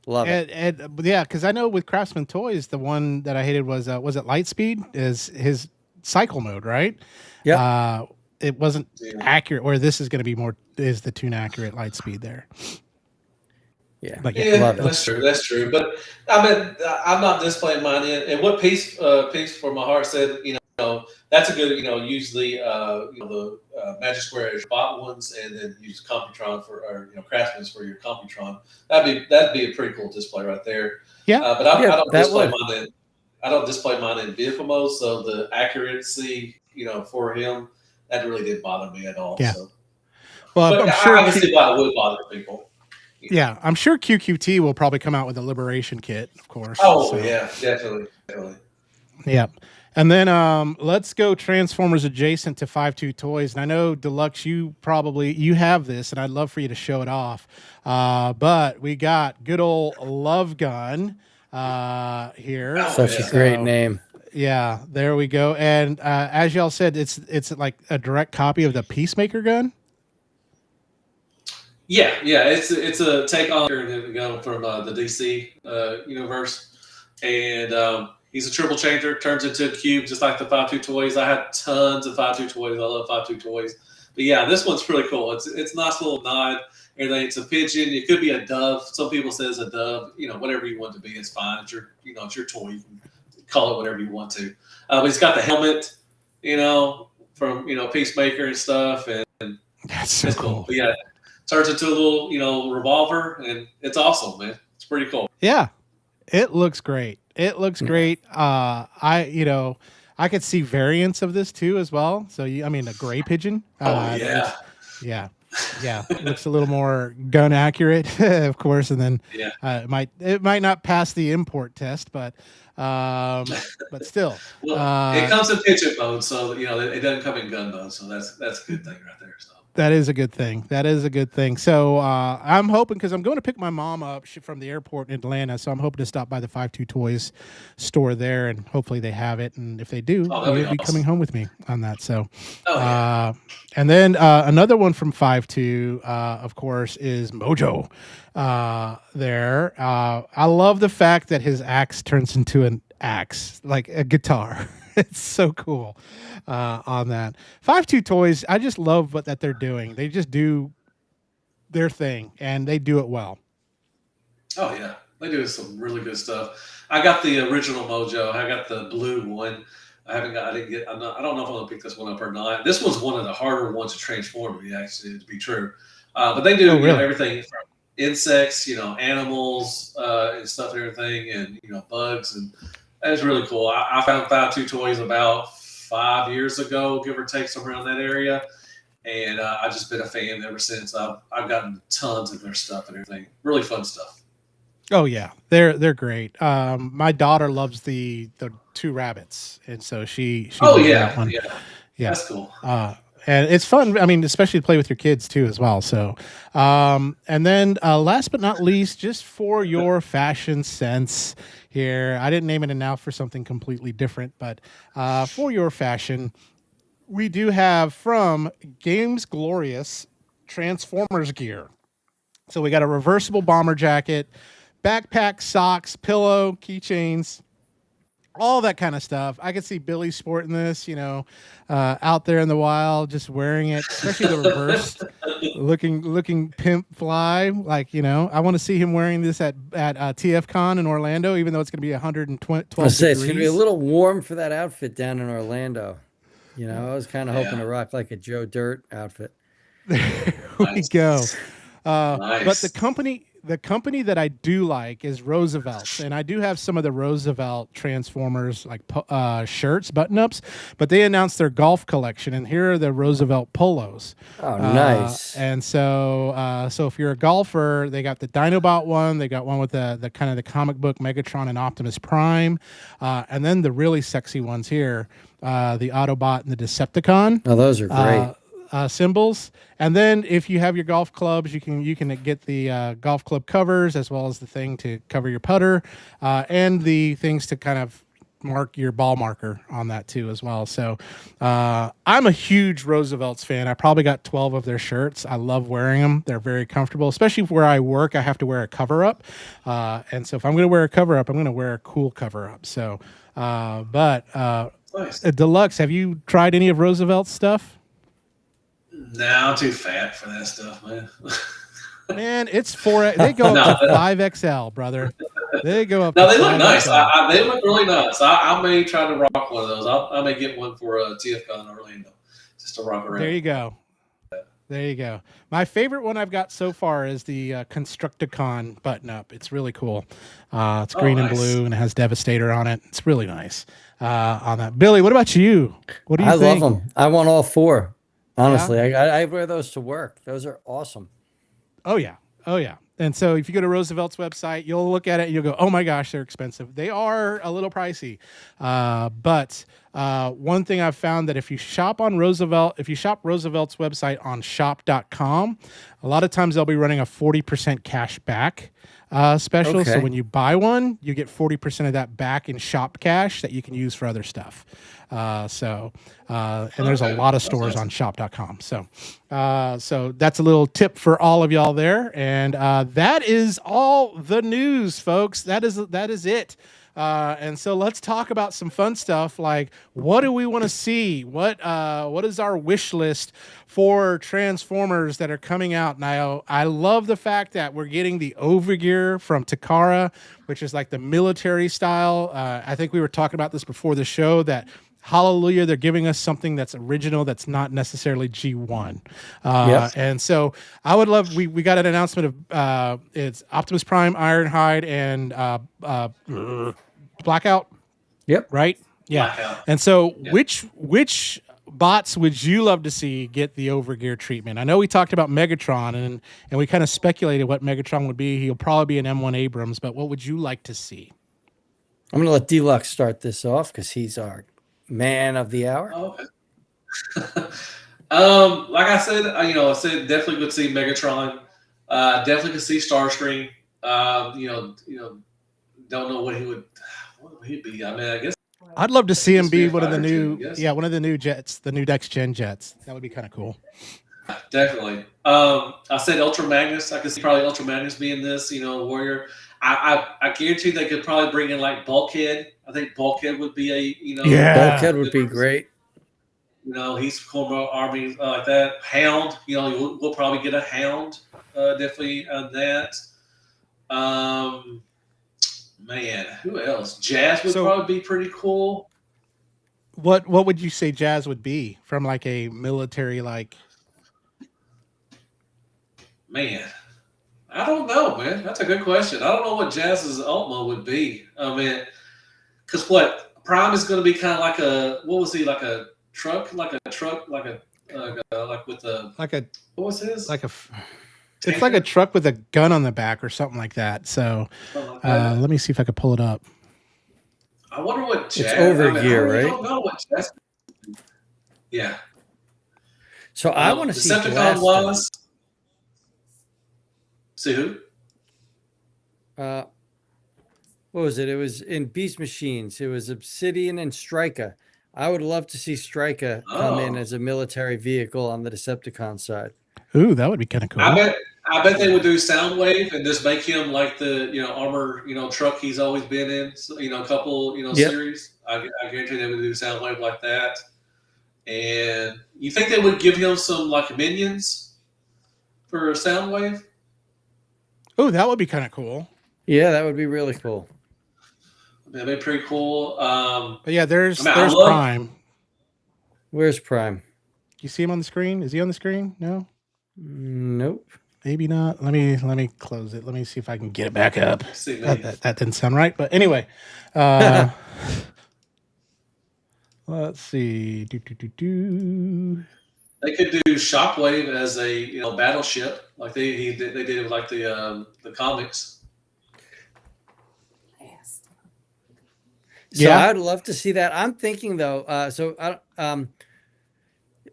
Love it. And because I know with Craftsman Toys, the one that I hated was it Lightspeed? Is his cycle mode, right? Yeah. It wasn't accurate, or this is going to be is the tune accurate Lightspeed there. Yeah, love it. That's true. But I mean, I'm not displaying mine in. And what piece for my heart said, that's a good, usually the Magic Square is bot ones, and then use Computron Craftsman's for your Computron. That'd be a pretty cool display right there. Yeah. But I don't display mine in. I don't display mine in vehicle mode, so the accuracy, for him, that really didn't bother me at all. Yeah. So. Well, I'm sure I can see why it would bother people. Yeah, I'm sure QQT will probably come out with a Liberation kit, of course. Oh, yeah, definitely. Yeah. And then let's go Transformers adjacent to 5.2 Toys. And I know, Deluxe, you have this, and I'd love for you to show it off. But we got good old Love Gun here. Such a great name. Yeah, there we go. And as y'all said, it's like a direct copy of the Peacemaker gun. Yeah, it's a take on from the DC universe, and He's a triple changer, turns into a cube just like the 5.2 toys. I had tons of 5.2 toys. I love 5.2 toys. But yeah, this one's really cool. It's a nice little nod. Everything. It's a pigeon. It could be a dove. Some people say it's a dove. Whatever you want it to be, it's fine. It's your toy. You can call it whatever you want to. But he's got the helmet, from Peacemaker and stuff, and That's so it's cool. But yeah, turns into a little revolver, and it's awesome, man. It's pretty cool. Yeah, it looks great. It looks great. I could see variants of this too as well. So a gray pigeon. Yeah. It looks a little more gun accurate, of course, and then it might not pass the import test, but still. Well, it comes in pigeon mode, so it doesn't come in gun mode. So that's a good thing right there. So. That is a good thing. So I'm hoping, because I'm going to pick my mom up from the airport in Atlanta, so I'm hoping to stop by the 5.2 Toys store there, and hopefully they have it. And if they do, you'll be coming home with me on that. So, and then another one from 5.2, of course, is Mojo. There, I love the fact that his axe turns into an axe, like a guitar. It's so cool on that. 5.2 Toys, I just love that they're doing. They just do their thing, and they do it well. Oh, yeah. They do some really good stuff. I got the original Mojo. I got the blue one. I don't know if I'm going to pick this one up or not. This was one of the harder ones to transform, to be true. But they do everything from insects, animals and stuff and everything, and, bugs, and that's really cool. I found 5.2 Toys about 5 years ago, give or take, somewhere around that area. And I've just been a fan ever since. I've gotten tons of their stuff and everything. Really fun stuff. Oh, yeah. They're great. My daughter loves the two rabbits. And so she that one. Yeah. That's cool. And it's fun. Especially to play with your kids too, as well. So, and then last but not least, just for your fashion sense here, I didn't name it now for something completely different, but for your fashion, we do have from Games Glorious Transformers gear. So we got a reversible bomber jacket, backpack, socks, pillow, keychains, all that kind of stuff. I could see Billy sporting this, out there in the wild, just wearing it, especially the reversed, looking pimp fly. I want to see him wearing this at TFCon in Orlando, even though it's going to be 112 degrees. It's going to be a little warm for that outfit down in Orlando. I was kind of hoping to rock like a Joe Dirt outfit. There we go. Nice. But the company that I do like is Roosevelt's, and I do have some of the Roosevelt Transformers shirts, button-ups, but they announced their golf collection, and here are the Roosevelt polos. Oh, nice. And so if you're a golfer, they got the Dinobot one, they got one with the kind of the comic book Megatron and Optimus Prime, and then the really sexy ones here, the Autobot and the Decepticon. Oh, those are great. Symbols. And then if you have your golf clubs, you can get the golf club covers, as well as the thing to cover your putter, and the things to kind of mark your ball marker on that too as well. So I'm a huge Roosevelt's fan. I probably got 12 of their shirts. I love wearing them. They're very comfortable, especially where I work. I have to wear a cover up. And so if I'm going to wear a cover up, I'm going to wear a cool cover up. So, nice. Deluxe, have you tried any of Roosevelt's stuff? No, I'm too fat for that stuff, man. Man, it's 4. They go up to 5XL, brother. They go up. No, they look nice. They look really nice. I may try to rock one of those. I may get one for TFCon in Orlando, just to rock around. There you go. There you go. My favorite one I've got so far is the Constructicon button-up. It's really cool. It's green and blue, and it has Devastator on it. It's really nice on that. Billy, what about you? What do you think? I love them. I want all 4. Honestly, I wear those to work. Those are awesome. Oh, yeah. And so if you go to Roosevelt's website, you'll look at it and you'll go, oh, my gosh, they're expensive. They are a little pricey. But one thing I've found that if you shop Roosevelt's website on shop.com, a lot of times they'll be running a 40% cash back special. Okay. So when you buy one, you get 40% of that back in shop cash that you can use for other stuff. And there's a lot of stores on shop.com. So that's a little tip for all of y'all there. And that is all the news, folks. That is it And so let's talk about some fun stuff. Like, what do we want to see? What is our wish list for Transformers that are coming out now? I love the fact that we're getting the overgear from Takara, which is like the military style. I think we were talking about this before the show, that hallelujah, they're giving us something that's original, that's not necessarily G1. And so I would love, we got an announcement of it's Optimus Prime, Ironhide, and Blackout. Yep. Right? Yeah. Blackout. And so which bots would you love to see get the overgear treatment? I know we talked about Megatron, and we kind of speculated what Megatron would be. He'll probably be an M1 Abrams, but what would you like to see? I'm going to let Deluxe start this off because he's our man of the hour. Okay. Like I said, I said definitely could see Megatron. Definitely could see Starscream. Don't know what would he be. I mean, I guess I'd love to see him be one of the fighter one of the new jets, the new next gen jets. That would be kind of cool. Definitely. I said Ultra Magnus. I could see probably Ultra Magnus being this, warrior. I guarantee they could probably bring in like Bulkhead. I think Bulkhead would be Bulkhead would be great. He's former army like that. Hound. We'll probably get a Hound. Definitely on that. Man, who else? Jazz would probably be pretty cool. What would you say Jazz would be from like a military like? Man, I don't know, man. That's a good question. I don't know what Jazz's Ultima would be. I mean, because Prime is going to be kind of like what was he, like a truck, what was his? It's like a truck with a gun on the back or something like that. So let me see if I could pull it up. I wonder what Jazz. It's overgear, right? I don't know what Jazz. Yeah. So I want to see Decepticon was. See who? What was it? It was in Beast Machines. It was Obsidian and Striker. I would love to see Striker come in as a military vehicle on the Decepticon side. Ooh, that would be kind of cool. I bet they would do Soundwave and just make him like the armor truck he's always been in. So, a couple series. I guarantee they would do Soundwave like that. And you think they would give him some like minions for Soundwave? Oh, that would be kind of cool. Yeah, that would be really cool. That'd be pretty cool. But yeah, there's Prime. Where's Prime? You see him on the screen? Is he on the screen? No. Nope. Maybe not. Let me close it. Let me see if I can get it back up. That didn't sound right. But anyway, let's see. They could do Shockwave as a battleship, like they did it with like the comics. So I'd love to see that. I'm thinking though.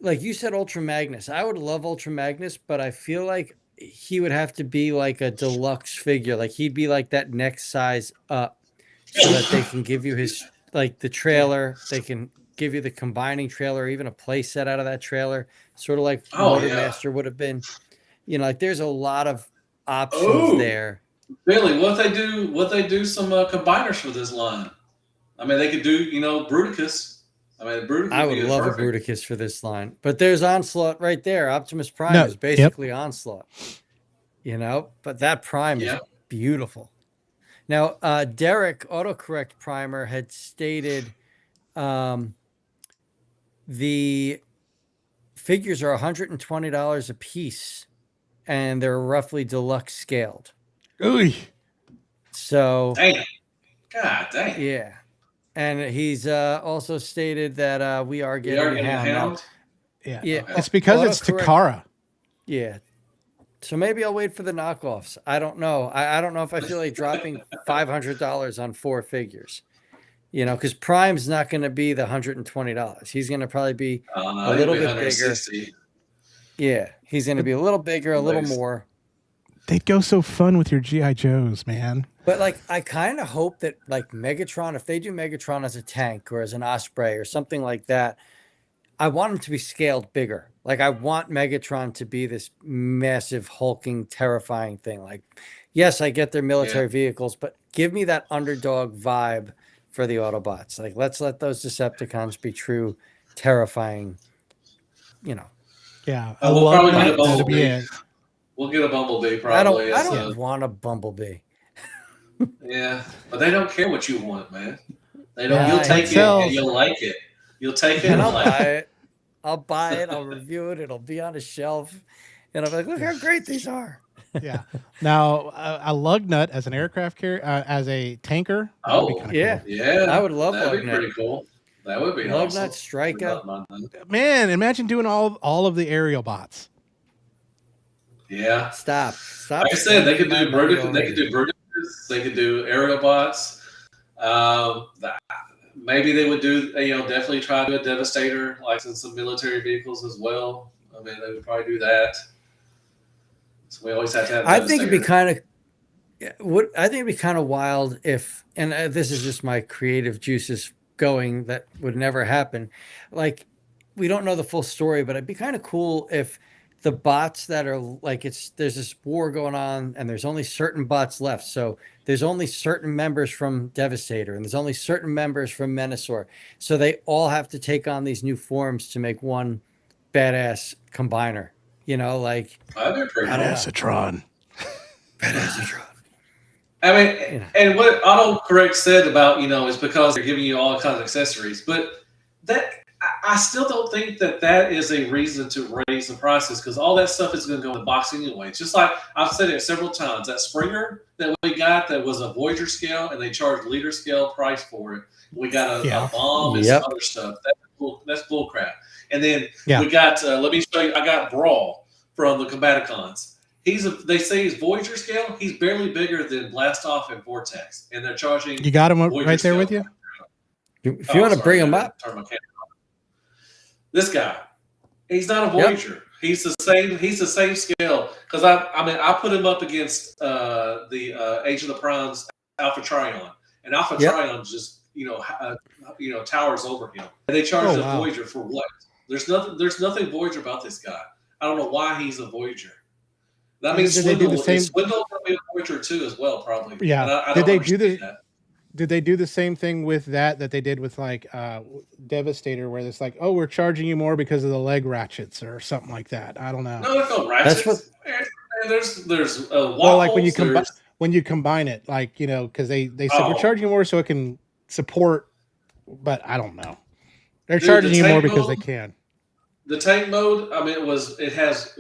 Like you said, Ultra Magnus. I would love Ultra Magnus, but I feel like he would have to be like a deluxe figure. Like he'd be like that next size up, so that they can give you the trailer. They can give you the combining trailer, or even a play set out of that trailer, sort of like Motormaster would have been. Like there's a lot of options there. Billy, what if they do some combiners for this line? I mean, they could do Bruticus. Bruticus I would love a Bruticus for this line, but there's Onslaught right there. Optimus Prime is basically Onslaught, but that Prime is beautiful. Now, Derek Autocorrect Primer had stated the figures are $120 a piece, and they're roughly deluxe scaled. Ooh. So, God dang. Yeah. And he's also stated that we are getting Hound. Yeah. It's because it's Takara. Yeah. So maybe I'll wait for the knockoffs. I don't know. I don't know if I feel like dropping $500 on 4 figures. Because Prime's not going to be the $120. He's going to probably be a little bit bigger. Yeah. He's going to be a little bigger, a little more. They'd go so fun with your G.I. Joes, man. But I kind of hope that Megatron, if they do Megatron as a tank or as an Osprey or something like that, I want him to be scaled bigger. I want Megatron to be this massive, hulking, terrifying thing. yes, I get their military vehicles, but give me that underdog vibe for the Autobots. Like, let's let those Decepticons be true, terrifying, you know. Yeah, a We'll lug probably get nut. a That'll be Bumblebee. it. We'll get a Bumblebee I probably. don't want a Bumblebee. Yeah, but they don't care what you want, man. They don't. Yeah, You'll that take it sells. and you'll like it. You'll take it And and I'll like buy it. it. I'll buy it. I'll review it. It'll be on a shelf. And I'll be like, look how great these are. Yeah. Now, a lug nut as an aircraft carrier, as a tanker. That would be kind of yeah. cool. Yeah, I would love that'd be Lugnut. pretty cool. That would be Lugnut, awesome. Striker. Man, imagine doing all of the aerial bots. Yeah. Stop. Like I said, they could do spending my money Bruticus. They could do already. Bruticus. They could do aerial bots. Maybe they would do. Definitely try to do a Devastator, like in some military vehicles as well. I mean, they would probably do that. So we always have to have. I think it'd be kind of. I think it'd be kind of wild if, and this is just my creative juices going, that would never happen. Like, we don't know the full story, but it'd be kind of cool if the bots that are like, there's this war going on and there's only certain bots left. So there's only certain members from Devastator and there's only certain members from Menasor. So they all have to take on these new forms to make one badass combiner. Like That'd be pretty cool. Badassatron. Badassatron. I mean, and what AutoCorrect said about, is because they're giving you all kinds of accessories, but that I still don't think that is a reason to raise the prices, because all that stuff is going to go in the box anyway. It's just like I've said it several times, that Springer that we got that was a Voyager scale and they charged leader scale price for it. We got a bomb and some other stuff. That's bull crap. And then we got, let me show you, I got Brawl from the Combaticons. They say he's Voyager scale. He's barely bigger than Blastoff and Vortex, and they're charging. You got him Voyager right there scale. with you. If you want to bring him up, turn my camera on. This guy, he's not a Voyager. Yep. He's the same. He's the same scale, because I put him up against the Age of the Primes Alpha Trion, and Alpha Trion just towers over him. And they charge the Voyager for what? There's nothing Voyager about this guy. I don't know why he's a Voyager. That means Swindle will be a Voyager too as well, probably. Yeah. I don't understand that. Did they do the same thing with that they did with like Devastator, where it's like, oh, we're charging you more because of the leg ratchets or something like that? I don't know. No, there's no ratchets. There's waffles. Well, like when you combine it, like, because they said we're charging you more so it can support, but I don't know. They're charging you more because they can. The tank mode, it has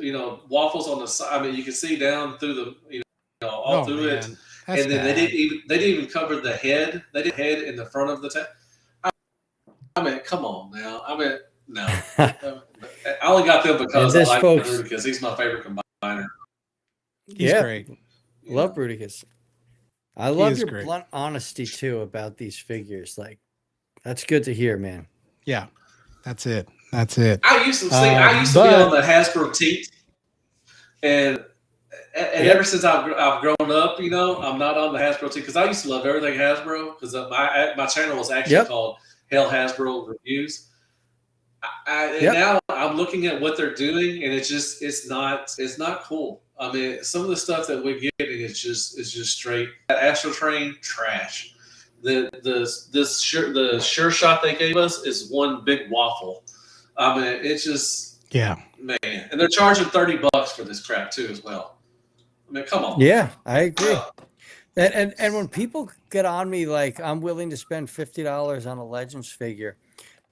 waffles on the side. You can see down through the all through it. That's and then bad. they didn't even cover the head. They did head in the front of the tank. Come on now. No. I only got them because I like Bruticus. He's my favorite combiner. He's great. Love Bruticus. I love your blunt honesty too about these figures. Like, that's good to hear, man. Yeah, that's it. I used to be on the Hasbro teat, and ever since I've grown up, I'm not on the Hasbro team, because I used to love everything Hasbro, because my channel was actually called Hell Hasbro Reviews. Now I'm looking at what they're doing, and it's not cool. Some of the stuff that we're getting is just straight Astro Train trash. The sure shot they gave us is one big waffle. It's just man, and they're charging $30 for this crap too as well. Come on. Yeah, I agree. And when people get on me, like, I'm willing to spend $50 on a Legends figure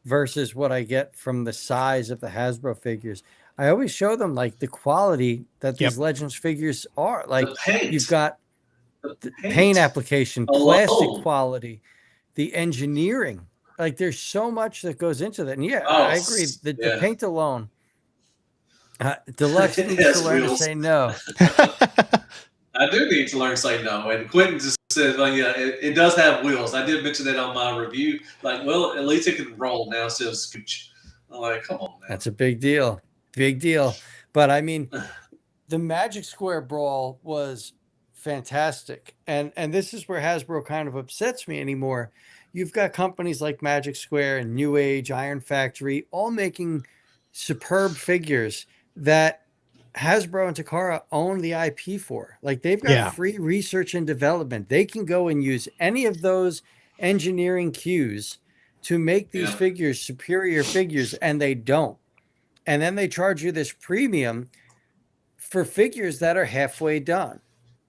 versus what I get from the size of the Hasbro figures, I always show them like the quality that these Legends figures are. Like, you've got the paint application, plastic quality, the engineering. Like, there's so much that goes into that. And I agree. The paint alone. Deluxe needs to learn to say no. I do need to learn to say no. And Quentin just said, it does have wheels. I did mention that on my review. Like, well, at least it can roll now instead of scooch. I'm like, come on, man. That's a big deal. Big deal. But the Magic Square Brawl was fantastic. And this is where Hasbro kind of upsets me anymore. You've got companies like Magic Square and New Age, Iron Factory, all making superb figures that Hasbro and Takara own the IP for. Like, they've got Yeah. free research and development. They can go and use any of those engineering cues to make these figures superior figures, and they don't. And then they charge you this premium for figures that are halfway done.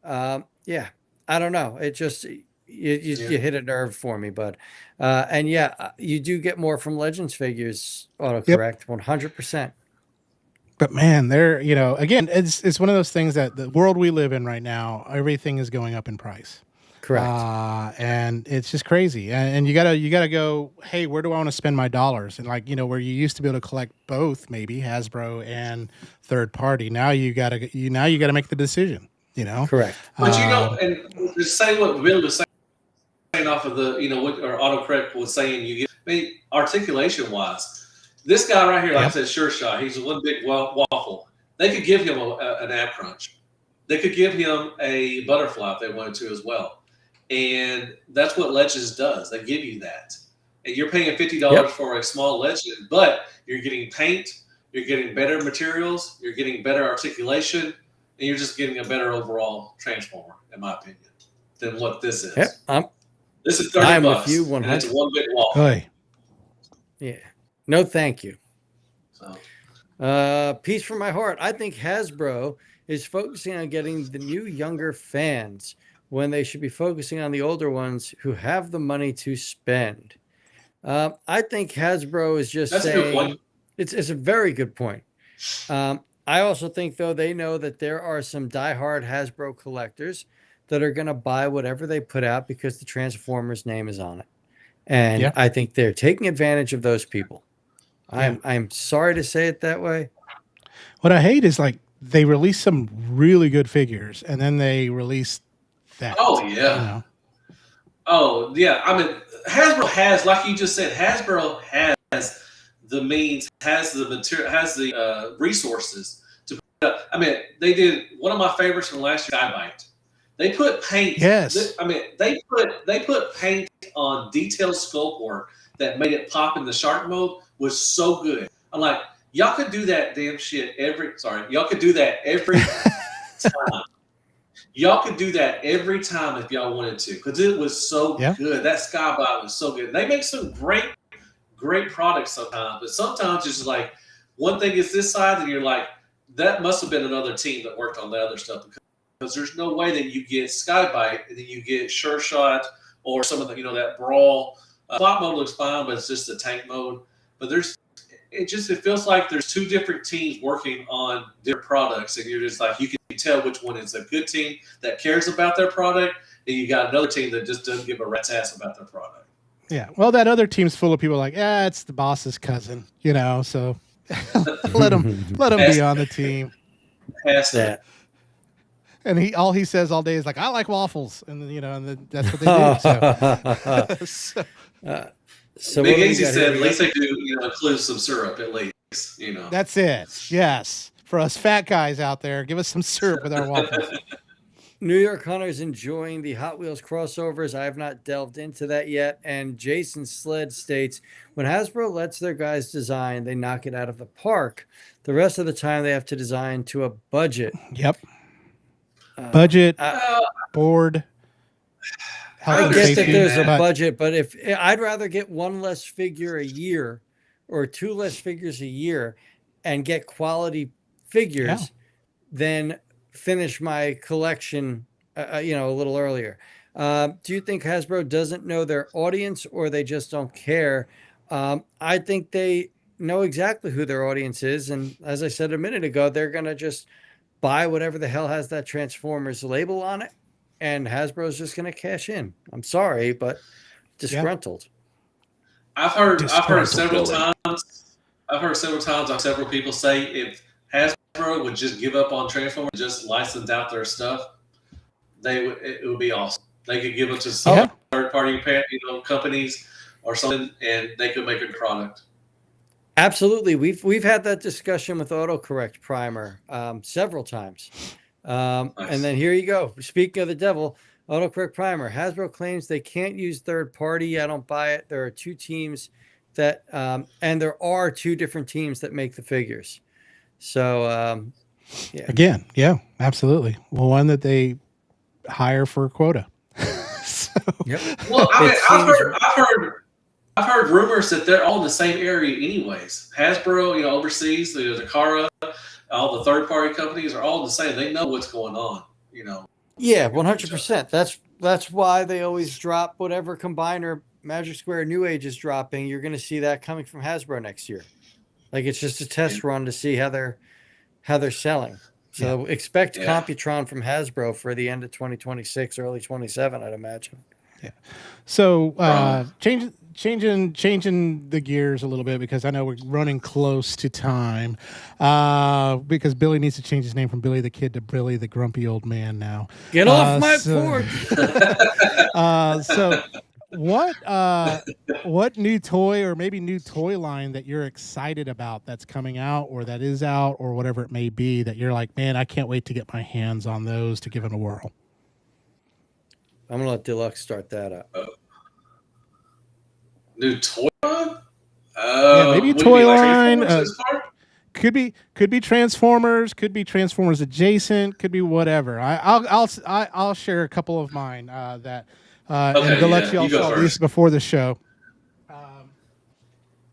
Yeah, I don't know. It just you hit a nerve for me, bud. And yeah, you do get more from Legends figures. Autocorrect, 100%. But man, they're, you know, again, it's one of those things that the world we live in right now, everything is going up in price. Correct. And it's just crazy. And you gotta go, hey, where do I want to spend my dollars? And like, you know, where you used to be able to collect both, maybe Hasbro and third party. Now you gotta make the decision, you know? Correct. But you know, and to say what Bill was saying off of the, you know, what or autocorrect was saying, you get, I mean, articulation wise, this guy right here, like I said, Sure Shot, he's one big waffle. They could give him an ab crunch. They could give him a butterfly if they wanted to as well. And that's what Legends does. They give you that. And you're paying $50 for a small Legend, but you're getting paint, you're getting better materials, you're getting better articulation, and you're just getting a better overall Transformer, in my opinion, than what this is. This is $30. I'm with you 100%. And it's one big wall. Hey. Yeah. No, thank you. So. Peace from my heart. I think Hasbro is focusing on getting the new younger fans when they should be focusing on the older ones who have the money to spend. I think Hasbro is just saying it's a very good point. I also think, though, they know that there are some diehard Hasbro collectors that are going to buy whatever they put out because the Transformers name is on it. And I think they're taking advantage of those people. I'm sorry to say it that way. What I hate is like they release some really good figures and then they release that. Oh yeah. You know? Oh yeah. I mean, Hasbro has, like you just said, Hasbro has the means, has the material, has the resources to put up. I mean, they did one of my favorites from last year, Skybite. They put paint. Yes. I mean, they put paint on detailed sculpt work that made it pop in the shark mode was so good. I'm like, y'all could do that damn shit y'all could do that every time. Y'all could do that every time if y'all wanted to, because it was so good. That Skybot was so good. They make some great products sometimes, but sometimes it's just like one thing is this side, and you're like, that must have been another team that worked on the other stuff, because there's no way that you get Skybite and then you get Sure Shot or some of the, you know, that Brawl. Flop mode looks fine, but it's just the tank mode. But it feels like there's two different teams working on different products, and you're just like, you can tell which one is a good team that cares about their product, and you got another team that just doesn't give a rat's ass about their product. Yeah, well, that other team's full of people like, it's the boss's cousin, you know. So let him be on the team. Past that. And all he says all day is like, I like waffles, and you know, and that's what they do. So Big Easy said, at least they do, you know, include some syrup at least, you know. That's it. Yes, for us fat guys out there, give us some syrup with our waffles. New York Hunter's enjoying the Hot Wheels crossovers. I have not delved into that yet. And Jason Sled states, when Hasbro lets their guys design, they knock it out of the park. The rest of the time, they have to design to a budget. Yep. Budget, board. I guess that there's a budget, but if I'd rather get one less figure a year or two less figures a year and get quality figures than finish my collection, you know, a little earlier. Do you think Hasbro doesn't know their audience, or they just don't care? I think they know exactly who their audience is. And as I said a minute ago, they're going to just buy whatever the hell has that Transformers label on it. And Hasbro's just going to cash in. I'm sorry, but disgruntled. I've heard several times. I've heard several people say if Hasbro would just give up on Transformers, just license out their stuff, it would be awesome. They could give it to some third-party, companies or something, and they could make a product. Absolutely, we've had that discussion with Autocorrect Primer several times. Nice. And then here you go. Speaking of the devil, Autocorrect Primer. Hasbro claims they can't use third party. I don't buy it. There are two teams that, and there are two different teams that make the figures. So Yeah. Again, yeah, absolutely. Well, one that they hire for quota. So, Yep. Well, I mean, It seems I've heard rumors that they're all in the same area, anyways. Hasbro, overseas, the Takara, all the third-party companies are all the same. They know what's going on. yeah, 100%. That's why they always drop whatever combiner Magic Square New Age is dropping. You're going to see that coming from Hasbro next year. Like it's just a test run to see how they're selling. So expect Computron from Hasbro for the end of 2026, early 27, I'd imagine. Yeah. So changing the gears a little bit because I know we're running close to time. Because Billy needs to change his name from Billy the Kid to Billy the Grumpy Old Man now. Get off my porch. So what new toy or maybe new toy line that you're excited about that's coming out or that is out or whatever it may be that you're like, man, I can't wait to get my hands on those to give them a whirl? I'm gonna let Deluxe start that up. New toy line? Maybe a toy line. Could be Transformers. Could be Transformers adjacent. Could be whatever. I'll share a couple of mine that. And Deluxe, y'all saw these before the show.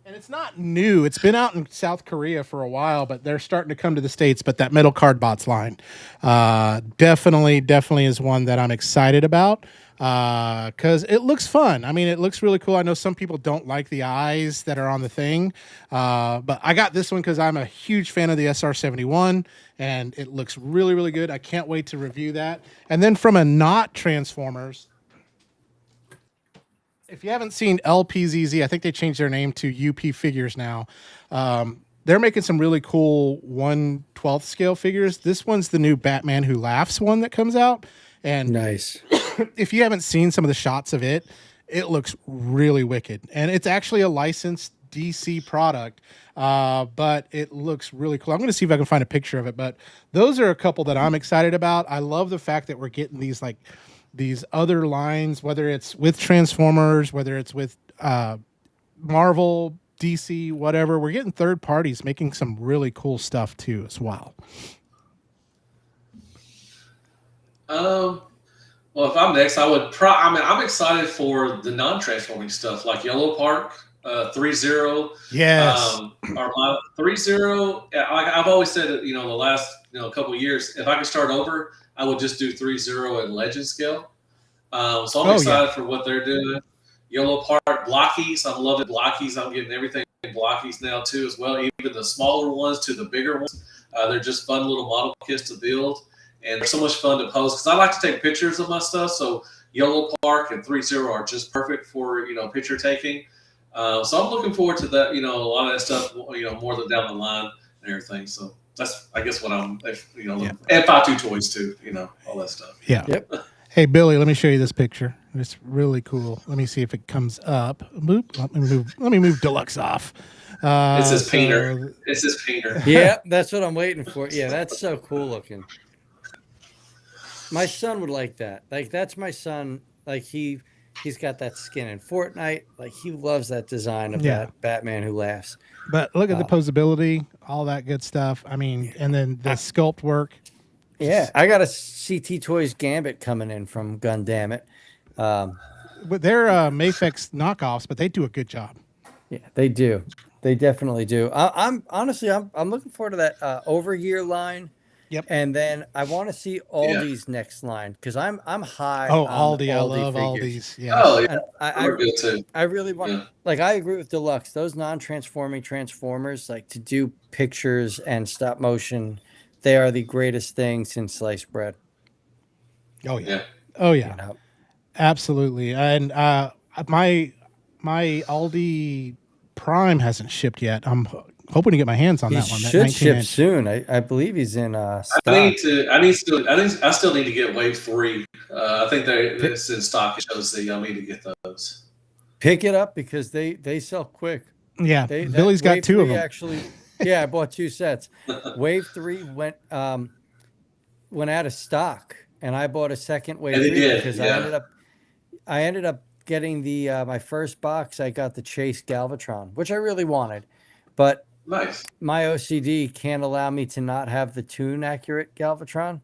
And it's not new. It's been out in South Korea for a while, but they're starting to come to the States. But that Metal Card Bots line definitely is one that I'm excited about because it looks fun. I mean, it looks really cool. I know some people don't like the eyes that are on the thing, but I got this one because I'm a huge fan of the SR-71, and it looks really, really good. I can't wait to review that. And then from a not Transformers, if you haven't seen LPZZ, I think they changed their name to UP Figures now. They're making some really cool 1/12 scale figures. This one's the new Batman Who Laughs one that comes out. And nice. If you haven't seen some of the shots of it, it looks really wicked. And it's actually a licensed DC product, but it looks really cool. I'm going to see if I can find a picture of it. But those are a couple that I'm excited about. I love the fact that we're getting these other lines, whether it's with Transformers, whether it's with Marvel, DC, whatever. We're getting third parties making some really cool stuff too as well. Well, if I'm next, I'm excited for the non-transforming stuff like Yellow Park, 3-0. Yes. Or my 3-0. I've always said that, the last couple of years, if I could start over, I would just do 3-0 in legend scale. So I'm excited for what they're doing. Yellow Park blockies. I'm loving blockies. I'm getting everything in blockies now too as well. Even the smaller ones to the bigger ones. They're just fun little model kits to build. And they're so much fun to post because I like to take pictures of my stuff. So Yellow Park and 3-0 are just perfect for, picture taking. So I'm looking forward to that, a lot of that stuff, more than down the line and everything. So that's, I guess, what I'm, and 5-2 toys too, all that stuff. Yeah. Yep. Hey, Billy, let me show you this picture. It's really cool. Let me see if it comes up. Let me move Deluxe off. It's his painter. It's his painter. Yeah, that's what I'm waiting for. Yeah, that's so cool looking. My son would like that. Like, that's my son. Like, he's got that skin in Fortnite. Like, he loves that design of that Batman Who Laughs. But look at the posability, all that good stuff. I mean, and then the sculpt work. Yeah, I got a CT Toys Gambit coming in from Gundammit. But they're Mafex knockoffs, but they do a good job. Yeah, they do. They definitely do. I'm honestly, I'm looking forward to that Overgear line. Yep. And then I want to see Aldi's next line because I'm high. Oh, Aldi! I love Aldi's. Yeah. Oh, yeah. We're good too. I really want. Like, I agree with Deluxe. Those non-transforming Transformers, like, to do pictures and stop motion, they are the greatest thing since sliced bread. Oh yeah. Oh yeah. Absolutely. And my Aldi Prime hasn't shipped yet. I'm hoping to get my hands on that one. He should ship soon. I believe he's in stock. I still need to get Wave 3. I think it's in stock. It shows I need to get those. Pick it up because they sell quick. Yeah, Billy's got two of them. Actually, yeah, I bought 2 sets. Wave 3 went out of stock, and I bought a second Wave 3 because I ended up getting the my first box. I got the Chase Galvatron, which I really wanted, but Nice. My OCD can't allow me to not have the tune accurate Galvatron,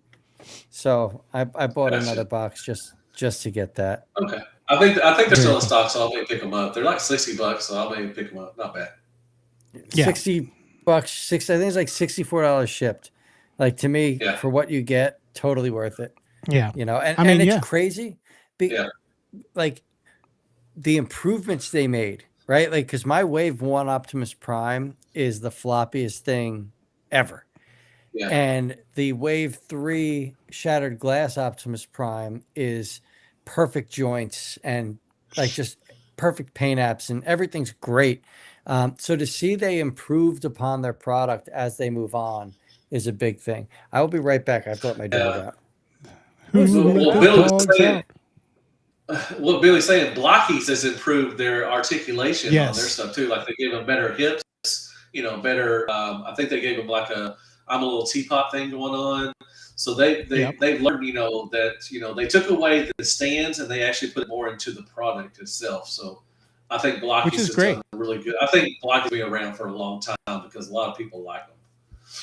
so I bought Gotcha. another box just to get that. Okay. I think they're Very still in cool. stock, so I may pick them up. They're like $60, so I may pick them up. Not bad. Yeah. $60, I think it's like $64 shipped. Like, to me, Yeah. for what you get, totally worth it. Yeah. You know, and, I mean, and it's yeah. crazy. Yeah. Like, the improvements they made, right? Like, because my Wave 1 Optimus Prime is the floppiest thing ever. Yeah. And the Wave 3 Shattered Glass Optimus Prime is perfect joints and like just perfect paint apps, and everything's great. So to see they improved upon their product as they move on is a big thing. I will be right back. I have to let my dog out. Who Well, let the Bill was dogs saying- out? What Billy's saying, Blockies has improved their articulation on Yes. their stuff too. Like they gave them better hips, better. I think they gave them like I'm a little teapot thing going on. So they've learned, that they took away the stands and they actually put more into the product itself. So I think Blockies Which is has great. done really good. I think Blockies will be around for a long time because a lot of people like them.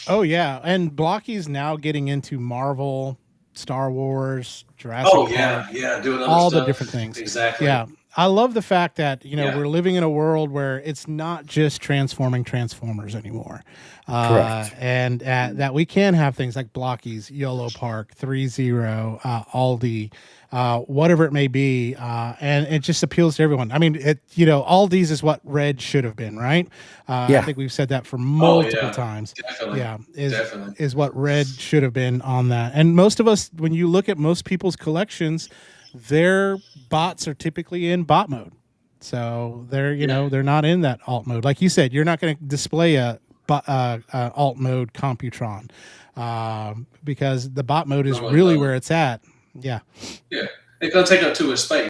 Oh yeah, and Blocky's now getting into Marvel, Star Wars, Jurassic Oh Park, yeah, doing other all stuff. the different things. Exactly. Yeah, I love the fact that Yeah. we're living in a world where it's not just transforming Transformers anymore. Correct. And that we can have things like Blockies, YOLO Park, 3-0, Aldi, whatever it may be, and it just appeals to everyone. I mean, Aldi's is what Red should have been, right? I Yeah. think we've said that for multiple times. Definitely. Yeah, Definitely. is what Red should have been on that. And most of us, when you look at most people's collections, their bots are typically in bot mode. So they're they're not in that alt mode. Like you said, you're not going to display a alt mode Computron because the bot mode is really where it's at. Yeah. Yeah, it's gonna take up too much space,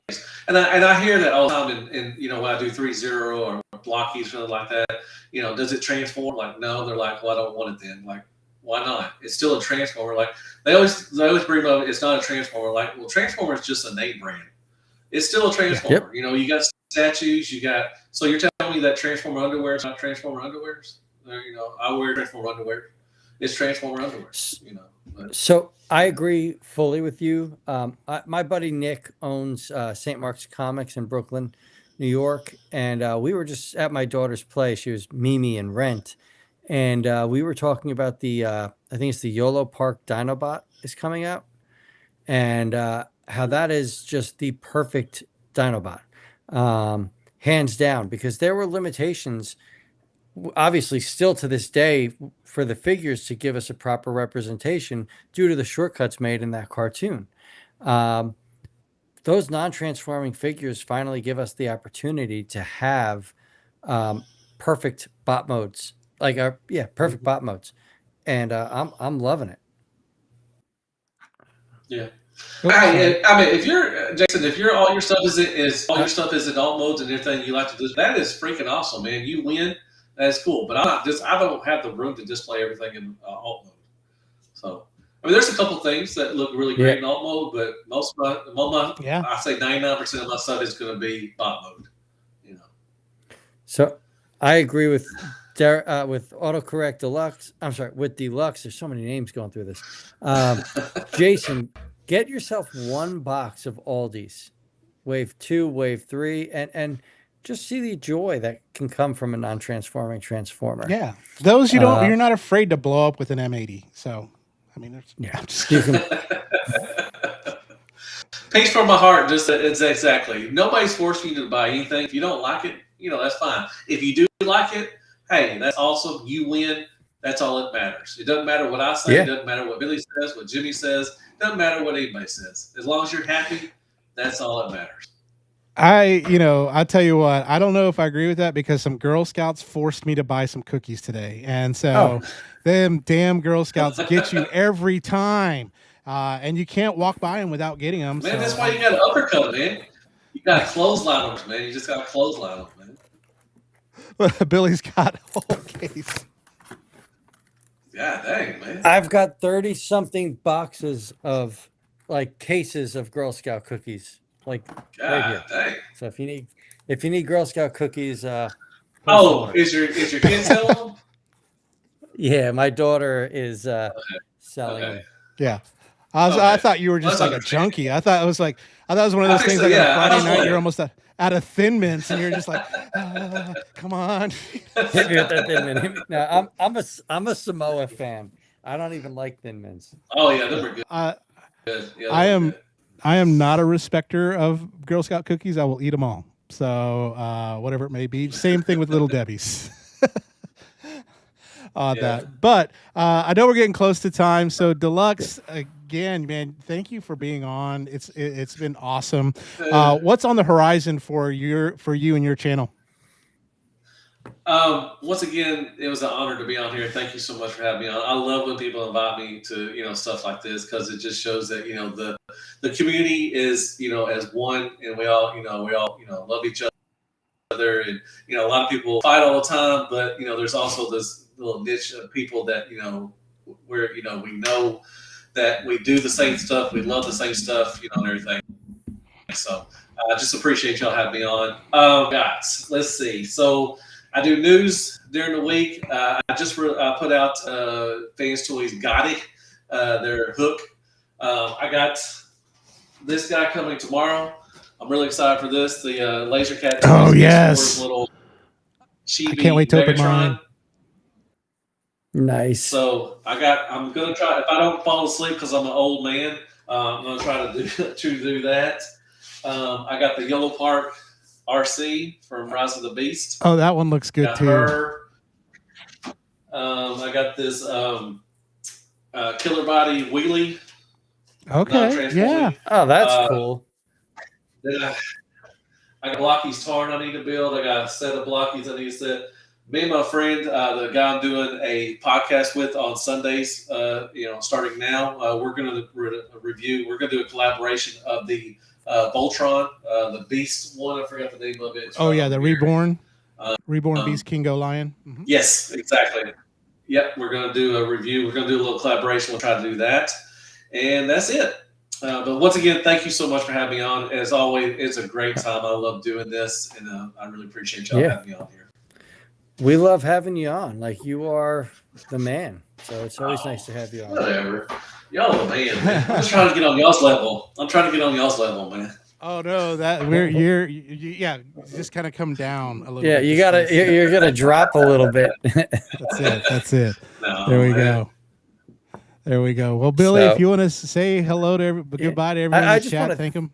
and I hear that all the time. And when I do 3-0 or Blockies, something like that, does it transform? Like, no. They're like, well, I don't want it then. Like, why not? It's still a transformer. Like they always bring up, it's not a transformer. Like, well, transformer is just a name brand. It's still a transformer. Yep. You got statues. So you're telling me that transformer underwear is not transformer underwears? I wear transformer underwear. It's transformer underwear. So I agree fully with you. My buddy Nick owns St. Mark's Comics in Brooklyn, New York, and we were just at my daughter's play. She was Mimi in Rent, and we were talking about I think it's the YOLO Park Dinobot is coming out, and how that is just the perfect Dinobot, hands down, because there were limitations, obviously still to this day, for the figures to give us a proper representation due to the shortcuts made in that cartoon. Those non-transforming figures finally give us the opportunity to have perfect bot modes, perfect bot modes, and I'm loving it. Yeah. I mean, if you're Jason, if all your stuff is in alt modes and everything you like to do, that is freaking awesome, man. You win. That's cool, but I don't have the room to display everything in alt mode. So, I mean, there's a couple things that look really great in alt mode, but most of my I say 99% of my stuff is going to be bot mode. So, I agree with Autocorrect Deluxe. I'm sorry, with Deluxe. There's so many names going through this. Jason, get yourself one box of Aldi's, Wave 2, Wave 3, and just see the joy that can come from a non-transforming transformer. Yeah, those you're not afraid to blow up with an M80. So, I mean, Peace from my heart. It's exactly. Nobody's forcing you to buy anything. If you don't like it, that's fine. If you do like it, hey, that's awesome. You win. That's all that matters. It doesn't matter what I say. Yeah. It doesn't matter what Billy says, what Jimmy says. It doesn't matter what anybody says. As long as you're happy, that's all that matters. I tell you what, I don't know if I agree with that because some Girl Scouts forced me to buy some cookies today. And so them damn Girl Scouts get you every time. And you can't walk by them without getting them. Man, that's why you got to uppercut, man. You got to clothesline them, man. You just got to clothesline them, man. Billy's got a whole case. God dang, man. I've got 30-something boxes of, cases of Girl Scout cookies. Right here. Dang. So if you need Girl Scout cookies, is your kid selling them? Yeah, my daughter is selling Okay. them. Yeah. I thought you were just Well, like a that's understandable. junkie. I thought it was one of I those think things so, like on a yeah. I Friday just night, want you're to. almost out of Thin Mints and you're just like, come on. Hit me with that Thin Mint. Hit me. No, I'm a Samoa fan. I don't even like Thin Mints. Oh yeah, them are good. I Yeah, I them are am good. I am not a respecter of Girl Scout cookies. I will eat them all. So whatever it may be. Same thing with Little Debbie's. Yeah. That. But I know we're getting close to time. So Deluxe, again, man, thank you for being on. It's been awesome. What's on the horizon for you and your channel? Once again, it was an honor to be on here. Thank you so much for having me on. I love when people invite me to stuff like this because it just shows that the community is as one, and we all love each other, and a lot of people fight all the time, but there's also this little niche of people that where we know that we do the same stuff, we love the same stuff, and everything. So I just appreciate y'all having me on. Guys, let's see. So I do news during the week. I just put out Fans Toys Gotti, their hook. I got this guy coming tomorrow. I'm really excited for this. The Laser Cat. Oh, yes. Little chibi I can't wait to open Megatron. mine. Nice. So I'm gonna try. If I don't fall asleep because I'm an old man, I'm gonna try to do that. I got the Yellow Park RC from Rise of the Beast. Oh, that one looks good Got too. her. I got this Killer Body Wheelie. Okay. Yeah. Oh, that's cool. Then I got Blockies Tarn I need to build. I got a set of Blockies I need to set. Me and my friend, the guy I'm doing a podcast with on Sundays, starting now, we're going to review. We're going to do a collaboration of the Voltron, the Beast one. I forgot the name of it. Oh yeah, the Reborn Beast Kingo Lion. Mm-hmm. Yes, exactly. Yep, we're going to do a review. We're going to do a little collaboration. We'll try to do that, and that's it. But once again, thank you so much for having me on. As always, it's a great time. I love doing this, and I really appreciate y'all having me on here. We love having you on. Like, you are the man. So it's always nice to have you on. Whatever. Y'all are the man. I'm just trying to get on y'all's level. Man. Oh no, that you just kind of come down a little. Yeah, bit. you're gonna drop a little bit. That's it. No, there we go. Well, Billy, if you want to say hello to goodbye to everyone in the chat, thank them.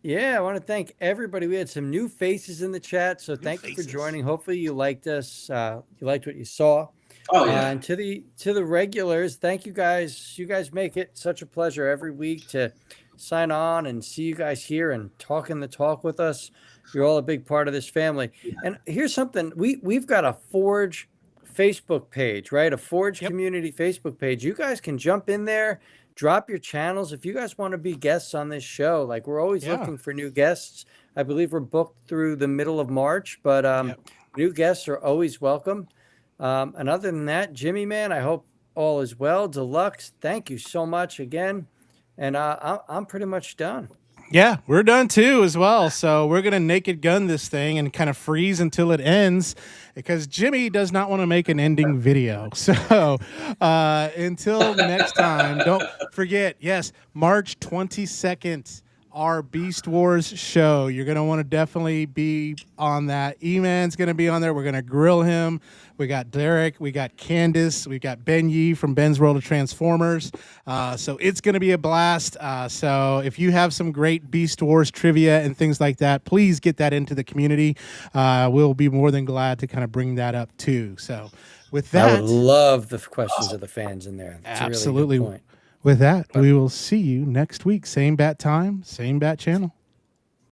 Yeah, I want to thank everybody. We had some new faces in the chat, so thank you for joining. Hopefully you liked us. You liked what you saw. Oh yeah. And to the regulars, thank you guys. You guys make it such a pleasure every week to sign on and see you guys here and talking the talk with us. You're all a big part of this family. Yeah. And here's something. We've got a Forge Facebook page, right? A Forge community Facebook page. You guys can jump in there. Drop your channels if you guys want to be guests on this show. Like, we're always looking for new guests. I believe we're booked through the middle of March, but new guests are always welcome. And other than that, Jimmy, man, I hope all is well. Deluxe, thank you so much again. And I'm pretty much done. Yeah, we're done too as well. So we're going to naked gun this thing and kind of freeze until it ends because Jimmy does not want to make an ending video. So until next time, don't forget, yes, March 22nd, our Beast Wars show. You're going to want to definitely be on that. E-Man's going to be on there. We're going to grill him. We got Derek. We got Candace. We got Ben Yee from Ben's World of Transformers. So it's going to be a blast. So if you have some great Beast Wars trivia and things like that, please get that into the community. We'll be more than glad to kind of bring that up too. So with that, I would love the questions of the fans in there. That's absolutely. A really good point. With that, we will see you next week. Same bat time, same bat channel.